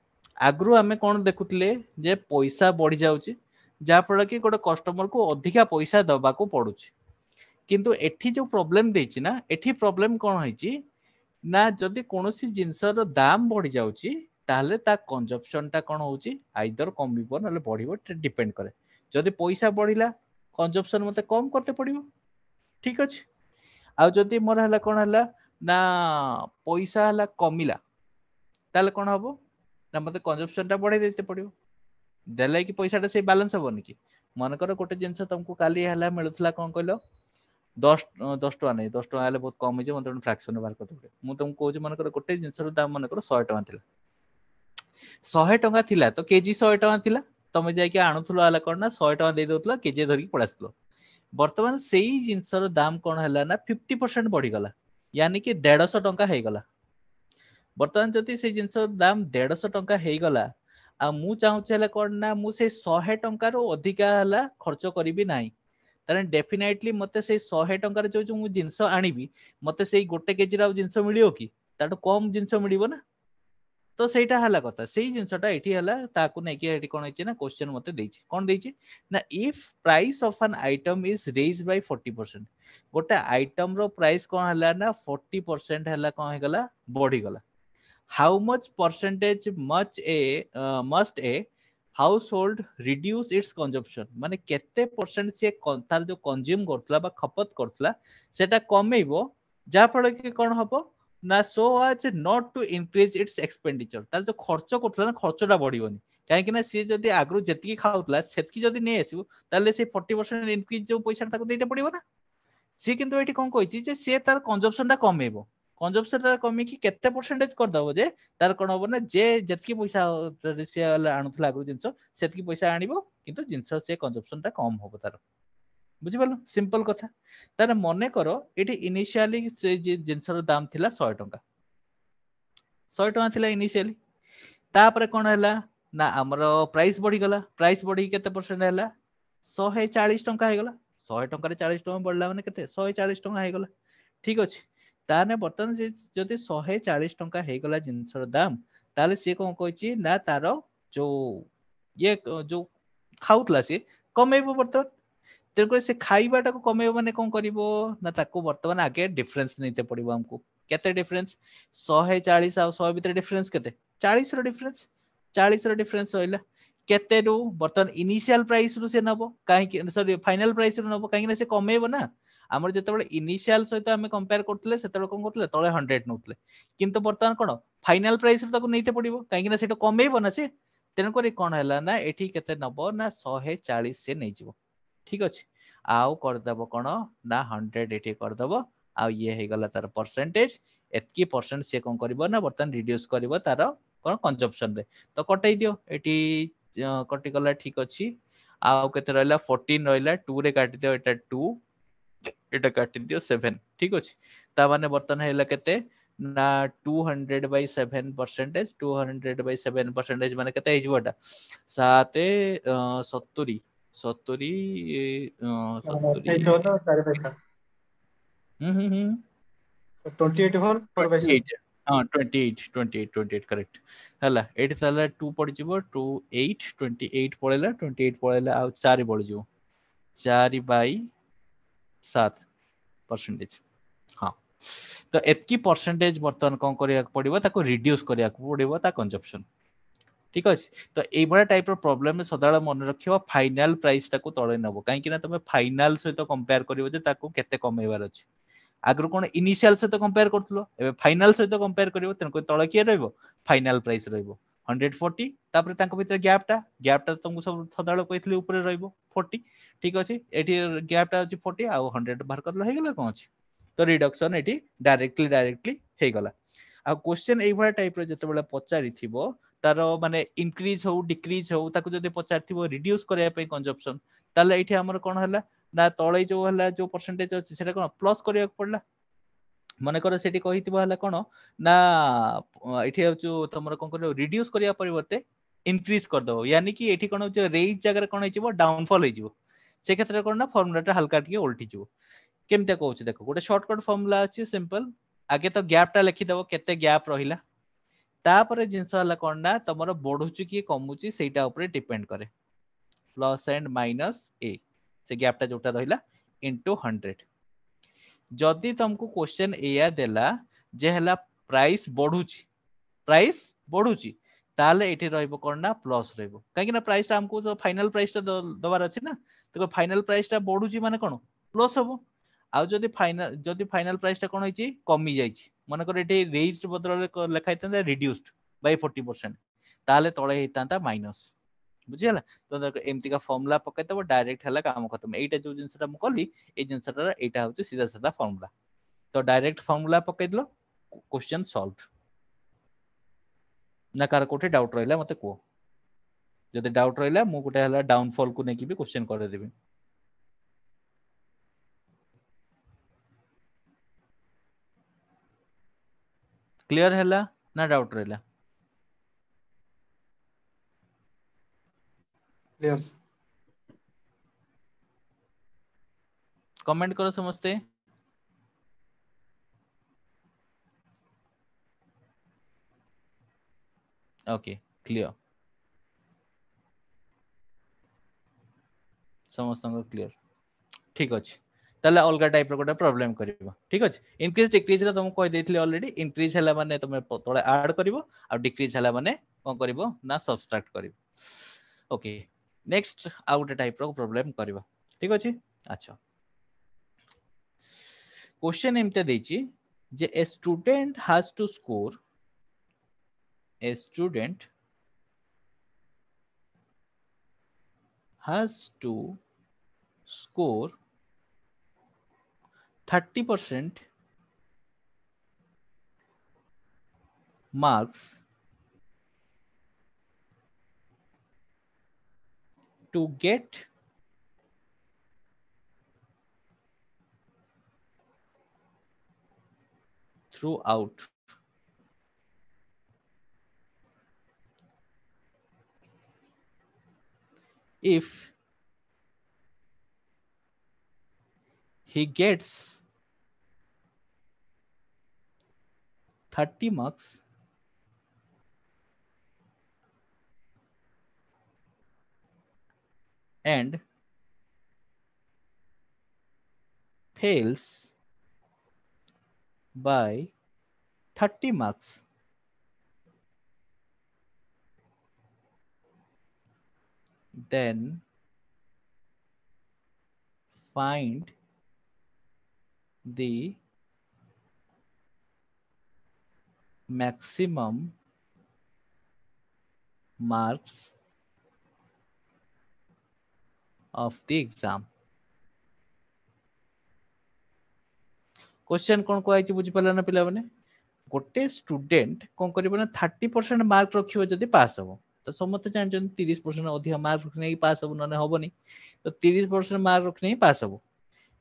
आगरु आमे कोन देखुतले जे पैसा बढ़ी जाउची जा फल कि गोटे कस्टमर को अधिका पैसा दबा को पड़ुची किंतु एठी जो प्रॉब्लम देछि ना एठी प्रॉब्लम कोन होइची ना जदि कोनोसी जिंसर दाम बढ़ी जाउची ताहले ता कंजप्शन ता कोन होउची आइदर कमिबो नले बढ़िबो डिपेंड करे जदि पैसा बढ़िला कंजप्शन मते कम करते पड़िबो ठीक अछि आ जदि मोर हला कोन हला ना पैसा हला कमिला ताले कोन हबो ना मते कंजप्शन ता बढ़ाई देते पड़िबो देले कि पैसा ता से बैलेंस हबोनी कि मन कर गोटे जिंस तुमको काली हला मिलुथला कोन कहलो 10 टका नहीं 10 टका हेले बहुत कम हो मत फ्रैक्शन बाहर करते पड़े मुझे तुमको कहूँ मन गोटे जिनसर दाम मन कर 100 टका थिला 100 टका थिला तो केजी 100 टका थिला तमे जाई के आणुथलो हला कोन ना 100 टका दे दोथलो केजी धरि पड़ासलो वर्तमान सेही जिनसर दाम कोन हला ना 50% बढ़ी गला यानी कि 150 टका हे गला वर्तमान जति से जिनसर दाम 150 टका हे गला आ मु चाहू छले कोन ना मु से 100 टका रो अधिका हला खर्च करिबी नाही तारे डेफिनेटली मते से 100 टंकार जो जो मु जिंस आनिबी मते से गोटे केजी रा जिंस मिलियो कि ताटो कम जिंस मिलिबो ना तो सेटा हला कथा सेही जिंसटा एठी हला ताकू नै कि एठी कोन होइछि ना क्वेश्चन मते देछि कोन देछि ना if price of an item is raise by 40% गोटे आइटम रो प्राइस कोन हला ना 40% हला कोन हे गला बढ़ी गला how much percentage must A household reduce it's consumption माने केते परसेंट से तार जो कंज्यूम करथला बा खपत करथला सेटा कमेइबो जा फल कि कोन हबो ना सो आज not to increase its expenditure तार जो खर्च करथला ना खर्चटा बढ़िबोनी काहे कि ना सी जदी आगरु जेतकी खाउथला सेतकी जदी नै आसीबो ताले से 40% इंक्रीज जो पैसा ताको देते पड़िबो ना सी किंतु एठी कोन कहिछि जे से तार कंजप्शनटा कमेइबो कंजप्शनटा कमी कि केते परसेंटेज कर दबो जे तार कोन हबो ना जे जेतकी पैसा से आणुथला आगरु जिंस सेतकी पैसा आनिबो किंतु जिंस से कंजप्शनटा कम होबो तार बुझि पालो सिंपल कथा तार मने करो एठी इनिशियली से जिंसर दाम थिला 100 टका 100 टका थिला इनिशियली तापर कोन हैला ना हमरो प्राइस बढ़ी गला प्राइस बढ़ी केते परसेंट हैला 140 टका हे गला 100 टका रे 40 टका बढ़ला माने केते 140 टका हे गला ठीक अछि ताने बर्तन जे जदि 140 टका हे गला जिंसर दाम ताले से कोन कहछि ना तारो जो ये जो खाउतला से कमेबो बर्तन तेको से खाइबाटा को कमेबो माने कोन करिवो ना ताको बर्तमान आगे डिफरेंस नैते पड़िबो हमको केते डिफरेंस 140 आ 100 भीतर डिफरेंस केते 40 रो डिफरेंस 40 रो डिफरेंस होइला केते रो बर्तन इनिशियल प्राइस रो से नबो काहे कि सॉरी फाइनल प्राइस रो नबो काहे कि ना से कमेबो ना हमर जते बळे इनिशियल सहित हम कंपेयर करथले सेते कोन करथले तळे 100 नउथले किंतु बर्तमान कोन फाइनल प्राइस रो ताको नैते पड़िबो काहे कि ना सेटा कमेबो ना से तेन करी कोन हैला ना एठी केते नबो ना 140 से नै जिवो ठीक अछि आउ कर दबो कोन ना 100 एठी कर दबो आ ये हे गला तार परसेंटेज एतकी परसेंट से कोन करबो ना बर्तन रिड्यूस करबो तार कोन कंजप्शन रे तो कटै दियो एठी कटि गला ठीक अछि आउ केते रहला 14 रहला 2 रे काटि दियो एटा 2 एटा काटि दियो 7 ठीक अछि ता माने बर्तन हैला केते ना 200 by 7 परसेंटेज 200 by 7 परसेंटेज माने केते हे जिवोटा 7 70 70 70 4 पैसा हम्म 28 4 पैसा 28 हाँ 28 करेक्ट हला एठी साला 2 पड़ जिवो 2 8 28 पळेला 28 पळेला आ 4 पड़ जिवो 4 बाई 7 परसेंटेज हाँ तो एतकी परसेंटेज बर्तमान कोन करिया पड़िबो ताको रिड्यूस करिया पड़िबो ता कंजप्शन ठीक अछि तो एई बडा टाइप रो प्रॉब्लम में सदाळ मन रखियो फाइनल प्राइस ताको तळे नबो काहे कि ना तमे फाइनल सहित कंपेयर करिवो जे ताको केते कमेबार अछि आगु कोन इनिशियल सहित कंपेयर करथलो एबे फाइनल सहित कंपेयर करिवो तेन को तळे किए रहइबो फाइनल प्राइस रहइबो 140 तापर ताको भीतर गैपटा तुमको सब सदाळ कहितले ऊपर रहइबो 40 ठीक अछि एठी गैपटा अछि 40 आ 100 बाहर करलो हे गेला कोन अछि तो रिडक्शन एठी डायरेक्टली हे गला आ क्वेश्चन एई भरा टाइप रो जते बेला पचारि थिबो तारो माने इंक्रीज हो डिक्रीज हो ताको जदि पचारि थिबो रिड्यूस करिया पे कंजप्शन ताले एठी हमर कोन हला ना तले जो हला जो परसेंटेज अछि सेटा कोन प्लस करिया पड़ला मन कर सेठी कहितबा हला कोन ना एठी जो तमर कोन करियो रिड्यूस करिया परिवर्ते इंक्रीज कर दो यानी कि एठी कोन जो रेज जगह कोन हिजबो डाउनफॉल हिजबो से क्षेत्र कोन ना फार्मूलाटा हल्का टिके उल्टी जिवो केमते कहूछ देखो गोटे शॉर्टकट फार्मूला अछि सिंपल आगे तो गैप टा लिखि दबो केते गैप रहिला तापर जिंस हला कोन ना तमरो बढ़ुची कि कमुची सेटा ऊपर डिपेंड करे प्लस एंड माइनस ए से गैप टा जोटा रहिला इनटू 100 जदि तुमको क्वेश्चन एया देला जे हला प्राइस बढ़ुची ताले एठी रहइबो कोन ना प्लस रहइबो काहे कि ना प्राइस टा हमको जो फाइनल प्राइस टा दबार अछि ना तो फाइनल प्राइस टा बढ़ुची माने कोन प्लस हबो आ जदि फाइनल प्राइस टा कोन होइची कमी जाइची मन कर एठी रेज्ड बदल लेखा हितंदा रिड्यूस्ड बाय 40% ताले तळे हितांता माइनस बुझियला तो एमती का फार्मूला पके तब डायरेक्ट हला काम खत्म एटा जो जिंसटा म कली ए जिंसटा एटा होची सीधा साधा फार्मूला तो डायरेक्ट फार्मूला पके दिलो क्वेश्चन सॉल्व ना कार कोठे डाउट रहिला मते को जदि डाउट रहिला मु गोटे हला डाउनफॉल को नेकी भी क्वेश्चन करे देबी क्लियर हला ना डाउट रहिला क्लियर कमेंट करो समझते ओके क्लियर समस्त क्लियर ठीक अछि ताले अलगा टाइप रो गोटे प्रॉब्लम करिवो ठीक अछि इंक्रीज डिक्रीज रे तुम कहि देथिले ऑलरेडी इंक्रीज हला माने तुम तळे ऐड करिवो आ डिक्रीज हला माने कोन करिवो ना सब्सट्रैक्ट करिवो ओके नेक्स्ट आउट टाइप रो प्रॉब्लम करिवो ठीक अछि अच्छा क्वेश्चन एमते देछि जे a student has to score a student has to score 30% marks to get throughout if he gets 30 marks and fails by 30 marks then find the maximum marks of the exam question कोन को आइछि बुझि पला ना पिला बने गोटे student कोन करिवो ना 30% मार्क रखिवो जदि पास हो तो समस्त जानछन 30% अधिक मार्क रखने ही पास हो नने होबनी तो 30% मार्क रखने ही पास हो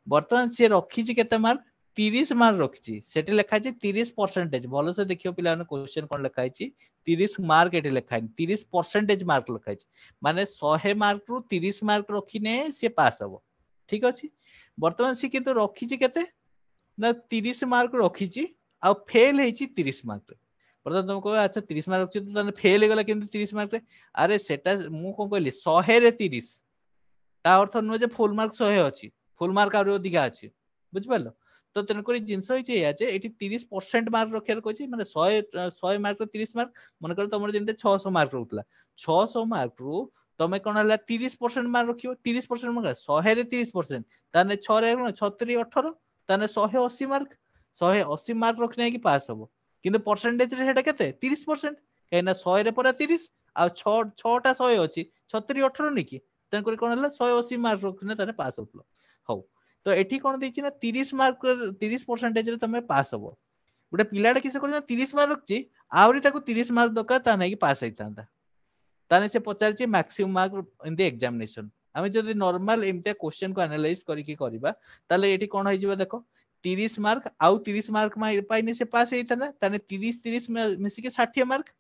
वर्तमान से रखी छि केते मार्क 30 मार्क रखी सेठी लिखा छि 30% भलो से देखियो पिला ने क्वेश्चन कोन लिखा छि 30 मार्क एठी लिखा है 30% मार्क लिखा छि माने 100 मार्क रु 30 मार्क रखिने से पास हो ठीक अछि वर्तमान से किंतु रखी छि केते ना 30 मार्क रखी छि आ फेल हेछि 30 मार्क प्रथम तुम कह अच्छा 30 मार्क रखी तो ताने फेल हेगला केमति 30 मार्क रे अरे सेटा मु कोन कहली 100 रे 30 ता अर्थ न जे फुल मार्क 100 अछि फुल मार्क आरो अधिका अछि बुझ पालो तो तेन कोइ जिंस होई छै या जे एठी 30% मार्क रखियार कोछि माने 100 मार्क रो 30 मार्क मन कर तमर जेंते 600 मार्क रहुतला 600 मार्क रो तमे कोन हला 30% मार्क रखियो 30% मार्क 100 रे 30% ताने 6 रे 36 18 ताने 180 मार्क 180 मार्क रखने की पास हबो किंतु परसेंटेज रे हेटा केते 30% कहना 100 रे परा 30 आ 6 टा 100 अछि 36 18 नि की तेन कोन हला 180 मार्क रखने ताने पास होतलो हौ तो एठी कोन दैछि ना 30 मार्क 30% रे तमे पास हबो गोटे पिलाडा किसे कर 30 मार्क रखछि आवरी ताको 30 मार्क दका ता नै कि पास हैतांता ताने से पचारछि maximum mark in the examination आमे जदि नॉर्मल एमते क्वेश्चन को एनालाइज करके करबा ताले एठी कोन होई जिवो देखो 30 मार्क आउ 30 मार्क पाइने से पास हेइताना ताने 30 30 मिसी के 60 मार्क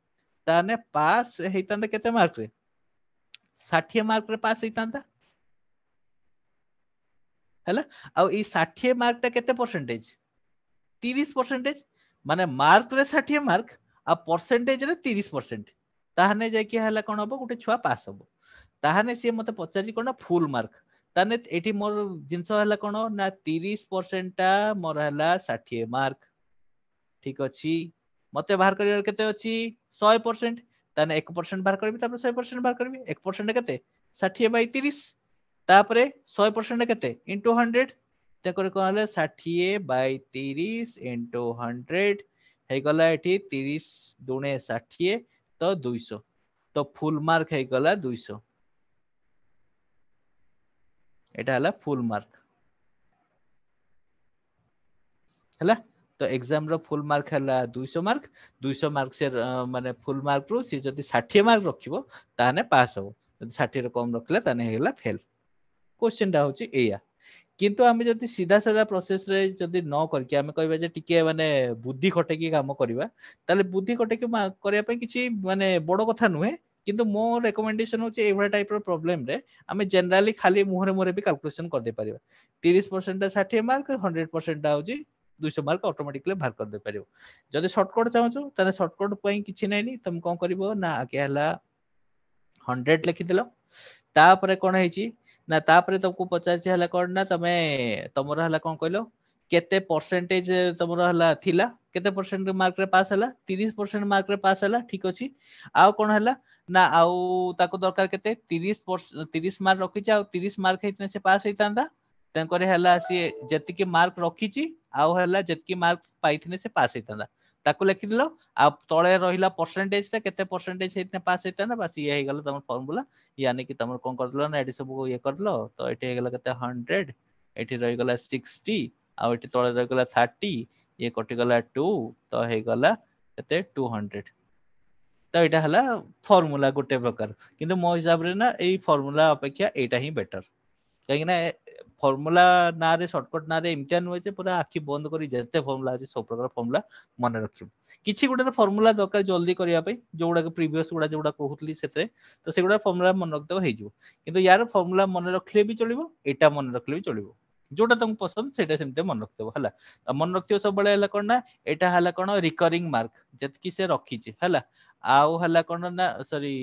ताने पास हेइतांदा केते मार्क रे 60 मार्क रे पास हेइतांदा हैला आउ ई 60 मार्क ता केते परसेंटेज 30% माने मार्क रे 60 मार्क आ परसेंटेज रे 30% ताहने जाय कि हैला कोन हबो गुटे छुआ पास हबो ताहने से मते पचारि कोन फुल मार्क ताने एठी मोर जिंस हैला कोन ना 30% ता मोर हैला 60 मार्क ठीक अछि मते बाहर करियर केते अछि 100% ताने 1% बाहर करबी तापर 100% बाहर करबी 1% केते 60/30 तापरे 100% केते इनटू 100 तेकर कहले 60/30 इनटू 100 हे गला एठी 30 दुने 60 तो 200 तो फुल मार्क हे गला 200 एटा हला फुल मार्क हला तो एग्जाम रो फुल मार्क हला 200 मार्क से माने फुल मार्क रो से जदी 60 मार्क रखिबो ताने पास हो जदी 60 रो कम रखले ताने हेला फेल क्वेश्चन टा होची एया किंतु आमे जदी सीधा साधा प्रोसेस रे जदी न करके आमे कहबा जे टिके माने बुद्धि खटे की काम करबा ताले बुद्धि खटे की करिया पे किछि माने बड़ कथा नुहे किंतु मो रेकमेंडेशन होची एभरा टाइप रो प्रॉब्लम रे आमे जनरली खाली मुहरे मुहरे भी कैलकुलेशन कर दे परिबा 30% ता 60 मार्क 100% ता होची 200 मार्क ऑटोमेटिकली बाहर कर दे परिबो जदी शॉर्टकट चाहू ताले शॉर्टकट पई किछि नै नी तुम कोन करबो ना आके हला 100 लिखि देलो तापरे कोन हेची ना तापरे तुमको पचार हला कोन ना तमे तमरा हला कोन कहलो केते परसेंटेज तमरा हला थिला केते परसेंट मार्क रे पास हला 30% मार्क रे पास हला ठीक अछि आउ कोन हला ना आउ ताको दरकार केते 30 मार्क रखि आ 30 मार्क हेतने से पास हेतांदा तंकरे हला सी जति मार्क रखिची आउ हला जति मार्क पाइथिने से पास हेतांदा ताको लिखि दिलो आ तळे रहिला परसेंटेज ता केते परसेंटेज हेतने पास हेतांदा बस ये हे गेल तमर फार्मूला यानी कि तमर कोन करदलो ना एडी सब ये करदलो तो एठी हे गेल केते 100 एठी रहि गेला 60 आ एठी तळे रहि गेला 30 ये कटि गेला 2 तो हे गेला केते 200 तो एटा हला फार्मूला गोटे प्रकार किंतु मो हिसाब रे ना एई फार्मूला अपेक्षा एटा ही बेटर कहीं ना फॉर्मूला ना रे शॉर्टकट ना रे इम्तिहान होय जे पूरा आखि बंद करी जते फॉर्मूला अछि सब प्रकार फॉर्मूला मन रखिब किछि गुटे फॉर्मूला दरकार जल्दी करिया पे जोडा के प्रीवियस गुडा जोडा कहउतली सेते तो सेगुडा फॉर्मूला मन रख दो हे जिवो किंतु यार फॉर्मूला मन रखले भी चलिबो एटा मन रखले भी चलिबो जोटा तुम पसंद सेटा सेमते मन रखतबो हला मन रखतियो सब बळे हला कोन ना एटा हला कोन रिकरिंग मार्क जतकी से रखी छि हला आउ हला कोन ना सॉरी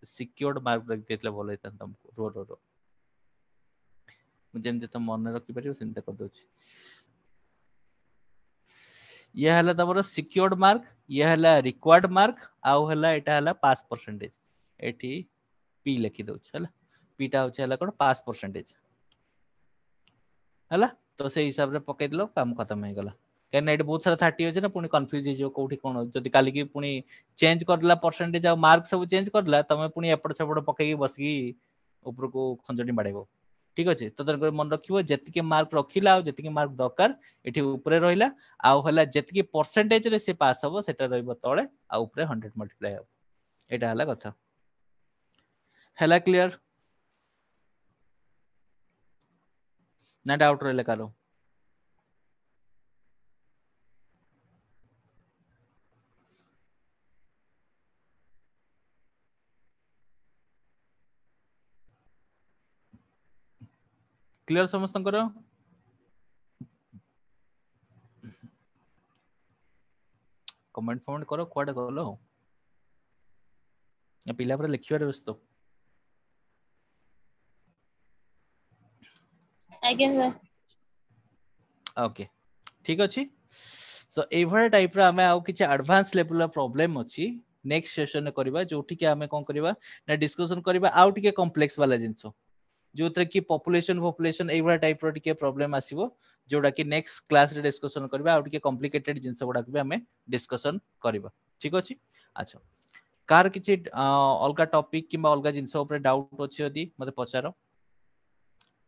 सिक्योर्ड मार्क रख देतले भलो हेतन तुमको रो जेमते तो मन रखि परियो सेमते कर दोछि ये हला तमरो सिक्योर्ड मार्क ये हला रिक्वायर्ड मार्क आउ हला एटा हला पास परसेंटेज एठी पी लिखि दोछ हला पी टा होछ हला कोन पास परसेंटेज हला तो से हिसाब रे पकै दिलो काम खत्म हे गला केन एट बहुत सारा 30 होछ ना पुनी कंफ्यूज हे जो कोठी कोन जदी काली की पुनी चेंज करला परसेंटेज आ मार्क सब चेंज करला तमे पुनी एपड़ सेपड़ पकै बसकी ऊपर को खंजडी बाडेबो ठीक अछि तो तर मन रखिबो जतिके मार्क रखिला आ जतिके मार्क दरकार एठी ऊपरे रहिला आ होला जतिके परसेंटेज रे से पास हबो सेटा रहइबो तळे आ ऊपरे 100 मल्टीप्लाई हबो एटा हला कथा हला क्लियर ना डाउट रहले कारो क्लियर समस्त करो कमेंट फमेंट करो कोड गलो या पिला पर लिखिबार व्यस्त आज्ञा सर ओके ठीक अछि सो एभर टाइप रा हमें आउ किछ एडवांस लेवल रा प्रॉब्लम अछि नेक्स्ट सेशन करबा जोठी के हमें कोन करबा ना डिस्कशन करबा आउ टिके कॉम्प्लेक्स वाला जिंसो जोतरे कि पॉपुलेशन एभर टाइप रो टिके प्रॉब्लम आसीबो जोडा कि नेक्स्ट क्लास रे डिस्कशन करबा आउ टिके कॉम्प्लिकेटेड जिंस गुडा के हमें डिस्कशन करबा ठीक अछि अच्छा कार किछि अलगा टॉपिक किबा अलगा जिंस ऊपर डाउट अछि यदि मते पचारो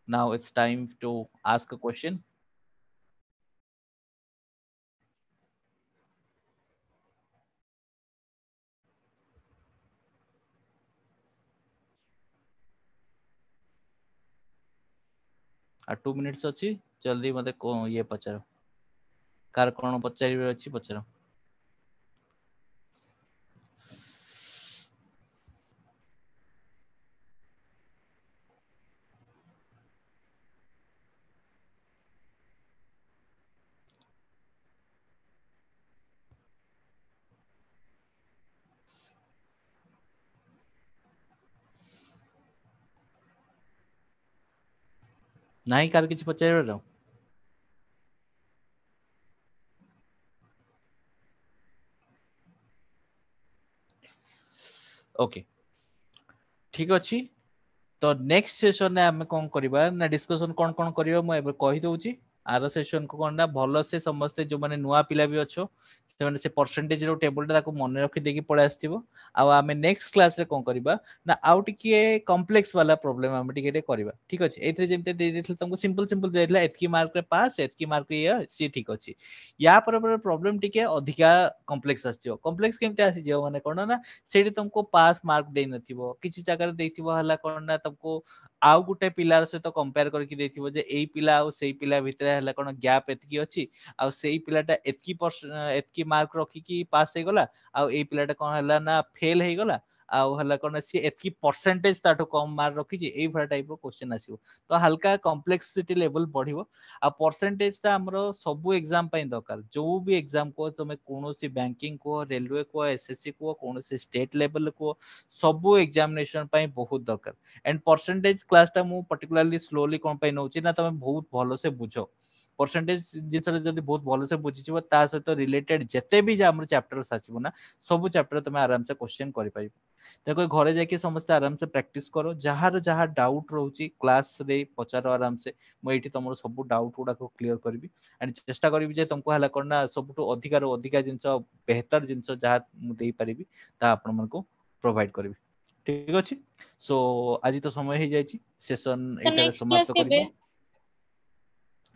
now it's time to ask a question आ 2 मिनिट्स अछि जल्दी मते को ये पचारो कार कोन पचारिबे अछि पचारो नाही कार किछि पचारिबे रो ओके ठीक अछि तो नेक्स्ट सेशन में आमे कोन करबा ना डिस्कशन कोन कोन करबा म एबे कहि दउची आरो सेशन को कोन ना भलो से समस्त जो माने नुवा पिला भी अछो से माने से परसेंटेज रो टेबल ता को मन रखि देकी पळे आस्थिबो आ आमे नेक्स्ट क्लास रे कोन करबा ना आउ टिके कॉम्प्लेक्स वाला प्रॉब्लम आमे टिके करबा ठीक अछि एथरे जेमते दे देथले तुमको सिंपल सिंपल दे देथला एतकी मार्क रे पास एतकी मार्क ये सी ठीक अछि या पर प्रॉब्लम टिके अधिका कॉम्प्लेक्स आस्थिबो कॉम्प्लेक्स केमते आसी जे माने कोन ना सेठी तुमको पास मार्क देई नथिबो किछि जगह देथिबो हला कोन ना तुमको आउ गुटे पिलार सहित कंपेयर करके देथिबो जे एई पिला आ सेई पिला भितरे हला कोन गैप एतकी अछि आ सेई पिलाटा एतकी मार्क रखी की पास हे गला आ एई पिलाटा कोन हला ना फेल हे गला आउ हला कोन सी एतकी परसेंटेज ताठो कम मार्क रखी जे एई भरा टाइप रो क्वेश्चन आसीबो तो हल्का कॉम्प्लेक्सिटी लेवल बढ़िबो आ परसेंटेज ता हमरो सब एग्जाम पई दरकार जो भी एग्जाम को तमे कोनोसी बैंकिंग को रेलवे को एसएससी को कोनोसी स्टेट लेवल को सब एग्जामिनेशन पई बहुत दरकार एंड परसेंटेज क्लास ता मु पर्टिकुलरली स्लोली कोन पई नउची ना तमे बहुत भलो से बुझो परसेंटेज जिनसरे जदी बहुत भलो से बुझिजिवो ता सहित रिलेटेड जते भी हमर चैप्टर्स आसीबो ना सब चैप्टर तमे आराम से क्वेश्चन करि पाइबो देखो घरे जाके समस्त आराम से प्रैक्टिस करो जहार जहा डाउट रहउची क्लास रे पचारो आराम से म एठी तमरो सब डाउट गुडा को क्लियर करबी एंड चेष्टा करबी जे तुमको हला करना सबटु अधिकार अधिका जिंस बेहतर जिंस जहा मु देई परिबी ता आपण मन को प्रोवाइड करबी ठीक अछि सो आज तो समय हे जायछि सेशन सर एटारे नेक्स्ट क्लास समाप्त केबे करिबा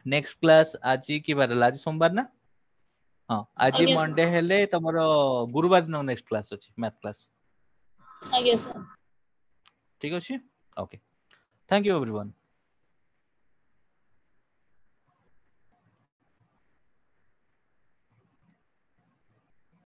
नेक्स्ट क्लास आज की बार आज सोमवार ना हां आज आज्ञा मंडे सर हेले तमरो गुरुवार दिन नेक्स्ट क्लास अछि मैथ क्लास आज्ञा सर ठीक अछि ओके थैंक यू एवरीवन